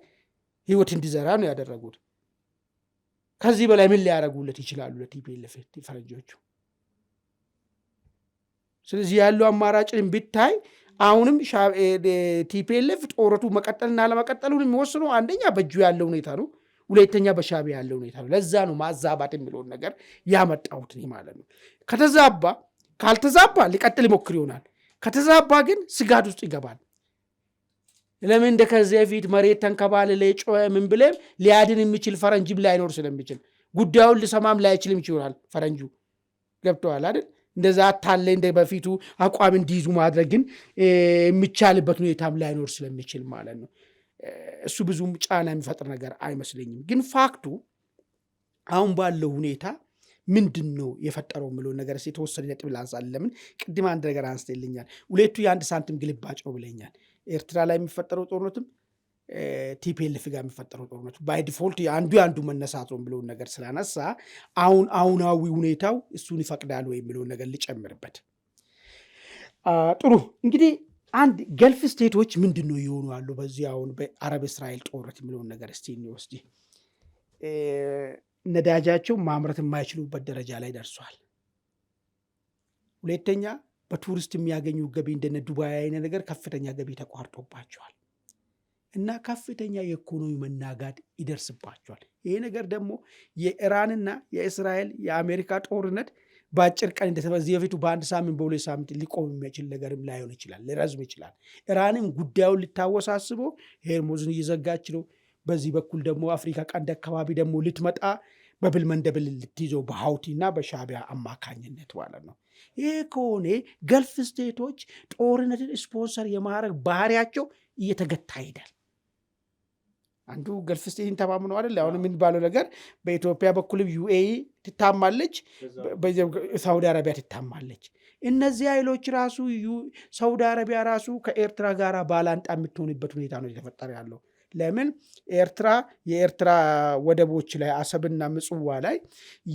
ህይወት እንዲዘራ ነው ያደረጉት። ከዚህ በላይ ምን ሊያደርጉለት ይችላሉ ለቲፒኤልኤፍ ፈረንጆቹ? ስለዚህ ያለው አማራጭን ብታይ አሁንም ቲፒኤልኤፍ ጦርነቱ መቀጠልና ለመቀጠሉን የሚወስነው አንደኛ በእጁ ያለው ሁኔታ ነው፣ ሁለተኛ በሻዕቢያ ያለው ሁኔታ ነው። ለዛ ነው ማዛባት የሚለውን ነገር ያመጣሁት ማለት ነው። ካልተዛባ ሊቀጥል ይሞክር ይሆናል። ከተዛባ ግን ስጋት ውስጥ ይገባል። ለምን እንደ ከዚህ በፊት መሬት ተንከባለለ ጮኸ ምን ብለም ሊያድን የሚችል ፈረንጅም ላይኖር ስለሚችል ጉዳዩን ልሰማም ላይችልም ይችላል ፈረንጁ። ገብተዋል አይደል? እንደዛ አታለ እንደ በፊቱ አቋም እንዲይዙ ማድረግ ግን የሚቻልበት ሁኔታም ላይኖር ስለሚችል ማለት ነው። እሱ ብዙም ጫና የሚፈጥር ነገር አይመስለኝም። ግን ፋክቱ አሁን ባለው ሁኔታ ምንድን ነው የፈጠረው የሚለውን ነገር የተወሰነ ነጥብ ላንሳል። ለምን ቅድም አንድ ነገር አንስተልኛል። ሁለቱ የአንድ ሳንቲም ግልባጭ ነው ብለኛል። ኤርትራ ላይ የሚፈጠረው ጦርነትም ቲፒኤልኤፍ ጋር የሚፈጠረው ጦርነቱ ባይ ዲፎልት የአንዱ መነሳት ነው የሚለውን ነገር ስላነሳ አሁናዊ ሁኔታው እሱን ይፈቅዳል ወይ የሚለውን ነገር ሊጨምርበት። ጥሩ እንግዲህ አንድ ገልፍ ስቴቶች ምንድን ነው የሆኑ አሉ በዚህ አሁን በአረብ እስራኤል ጦርነት የሚለውን ነገር እስቲ እንወስድ። ነዳጃቸው ማምረት የማይችሉበት ደረጃ ላይ ደርሷል። ሁለተኛ በቱሪስት የሚያገኙ ገቢ እንደነ ዱባይ አይነት ነገር ከፍተኛ ገቢ ተቋርጦባቸዋል እና ከፍተኛ የኢኮኖሚ መናጋት ይደርስባቸዋል። ይሄ ነገር ደግሞ የኢራንና የእስራኤል የአሜሪካ ጦርነት በአጭር ቀን እንደተበዚህ በፊቱ በአንድ ሳምንት በሁለት ሳምንት ሊቆም የሚችል ነገርም ላይሆን ይችላል፣ ሊረዝም ይችላል። ኢራንም ጉዳዩን ልታወሳስበው ሄርሙዝን እየዘጋች ነው። በዚህ በኩል ደግሞ አፍሪካ ቀንድ አካባቢ ደግሞ ልትመጣ በብል መንደብል ልትይዘው በሀውቲና በሻዕቢያ አማካኝነት ማለት ነው። ይህ ከሆነ ገልፍ ስቴቶች ጦርነትን ስፖንሰር የማድረግ ባህሪያቸው እየተገታ ይሄዳል። አንዱ ገልፍ ስቴትን ተማምነው አይደል አሁን የሚባለው ነገር በኢትዮጵያ በኩልም ዩኤኢ ትታማለች፣ ሳውዲ አረቢያ ትታማለች። እነዚህ ኃይሎች ራሱ ሳውዲ አረቢያ ራሱ ከኤርትራ ጋር ባላንጣ የምትሆንበት ሁኔታ ነው የተፈጠረ ያለው። ለምን የኤርትራ ወደቦች ላይ አሰብና ምጽዋ ላይ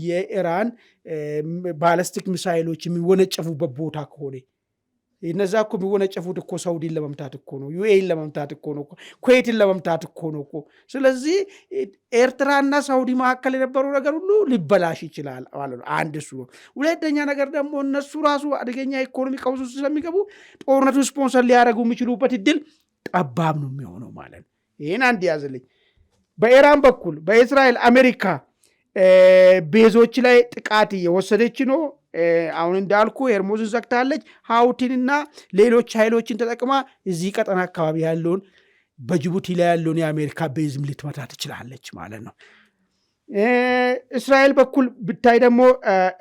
የኢራን ባለስቲክ ሚሳይሎች የሚወነጨፉበት ቦታ ከሆነ እነዛ እኮ የሚወነጨፉት እኮ ሳውዲን ለመምታት እኮ ነው፣ ዩኤኢን ለመምታት እኮ ነው፣ ኩዌትን ለመምታት እኮ ነው እኮ። ስለዚህ ኤርትራና ሳውዲ መካከል የነበረው ነገር ሁሉ ሊበላሽ ይችላል ማለት ነው። አንድ እሱ ነው። ሁለተኛ ነገር ደግሞ እነሱ ራሱ አደገኛ ኢኮኖሚ ቀውስ ውስጥ ስለሚገቡ ጦርነቱ ስፖንሰር ሊያደርጉ የሚችሉበት እድል ጠባብ ነው የሚሆነው ማለት ነው። ይህን አንድ ያዝልኝ። በኢራን በኩል በእስራኤል አሜሪካ ቤዞች ላይ ጥቃት እየወሰደች ነው። አሁን እንዳልኩ ሄርሙዝን ዘግታለች። ሀውቲንና ሌሎች ኃይሎችን ተጠቅማ እዚህ ቀጠና አካባቢ ያለውን በጅቡቲ ላይ ያለውን የአሜሪካ ቤዝም ልትመታ ትችላለች ማለት ነው። እስራኤል በኩል ብታይ ደግሞ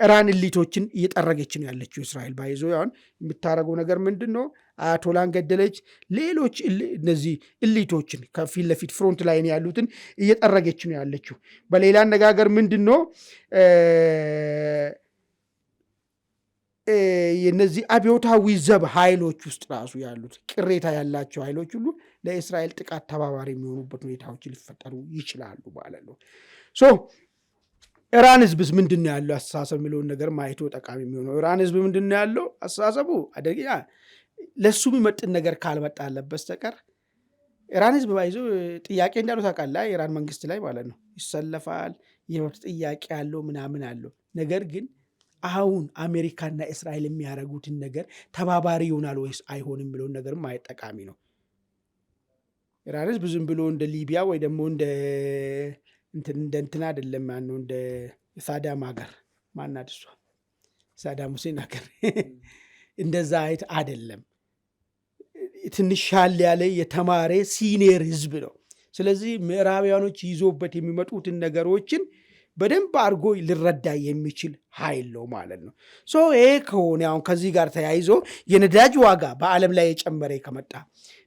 ኢራን እሊቶችን እየጠረገች ነው ያለችው። እስራኤል ባይዞ አሁን የምታደርገው ነገር ምንድን ነው? አያቶላን ገደለች። ሌሎች እነዚህ እሊቶችን ከፊት ለፊት ፍሮንት ላይ ያሉትን እየጠረገች ነው ያለችው። በሌላ አነጋገር ምንድን ነው የነዚህ አብዮታዊ ዘብ ኃይሎች ውስጥ ራሱ ያሉት ቅሬታ ያላቸው ኃይሎች ሁሉ ለእስራኤል ጥቃት ተባባሪ የሚሆኑበት ሁኔታዎች ሊፈጠሩ ይችላሉ ማለት ነው። ኢራን ህዝብስ ምንድን ነው ያለው አስተሳሰብ የሚለውን ነገር ማየቱ ጠቃሚ የሚሆነው። ኢራን ህዝብ ምንድን ነው ያለው አስተሳሰቡ አደገኛ ለሱ የሚመጥን ነገር ካልመጣለት በስተቀር ኢራን ህዝብ ባይዞ ጥያቄ እንዳለው ታውቃለህ፣ ኢራን መንግስት ላይ ማለት ነው ይሰለፋል፣ የመብት ጥያቄ ያለው ምናምን አለው። ነገር ግን አሁን አሜሪካና እስራኤል የሚያደርጉትን ነገር ተባባሪ ይሆናል ወይስ አይሆንም የሚለውን ነገር ማየት ጠቃሚ ነው። ኢራን ህዝብ ዝም ብሎ እንደ ሊቢያ ወይ ደግሞ እንደ እንትና አይደለም። ማነው እንደ ሳዳም ሀገር ማናት እሷ ሳዳም ሁሴን ሀገር እንደዛ አይነት አይደለም። ትንሽ ሻል ያለ የተማረ ሲኒየር ህዝብ ነው። ስለዚህ ምዕራባውያኖች ይዞበት የሚመጡትን ነገሮችን በደንብ አድርጎ ሊረዳ የሚችል ኃይል ነው ማለት ነው። ይሄ ከሆነ አሁን ከዚህ ጋር ተያይዞ የነዳጅ ዋጋ በዓለም ላይ የጨመረ ከመጣ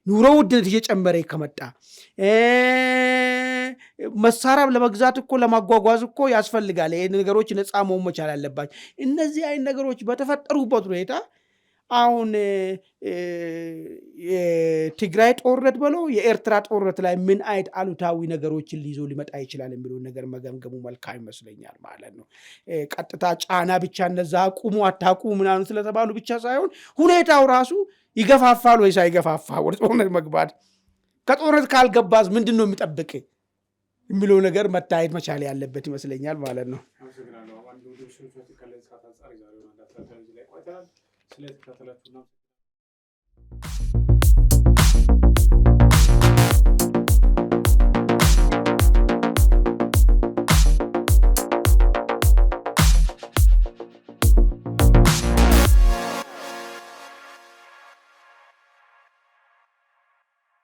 ኑሮ ውድነት እየጨመረ ከመጣ መሳሪያ ለመግዛት እኮ ለማጓጓዝ እኮ ያስፈልጋል። ይሄ ነገሮች ነፃ መሆን መቻል አለባቸው። እነዚህ አይነት ነገሮች በተፈጠሩበት ሁኔታ አሁን የትግራይ ጦርነት ብለው የኤርትራ ጦርነት ላይ ምን አይነት አሉታዊ ነገሮችን ሊይዞ ሊመጣ ይችላል የሚለውን ነገር መገምገሙ መልካም ይመስለኛል ማለት ነው። ቀጥታ ጫና ብቻ እነዛ አቁሙ አታቁሙ ምናምን ስለተባሉ ብቻ ሳይሆን ሁኔታው ራሱ ይገፋፋል ወይስ አይገፋፋ ወደ ጦርነት መግባት፣ ከጦርነት ካልገባዝ ምንድን ነው የሚጠብቅ የሚለው ነገር መታየት መቻል ያለበት ይመስለኛል ማለት ነው። ስለተከታተላችሁ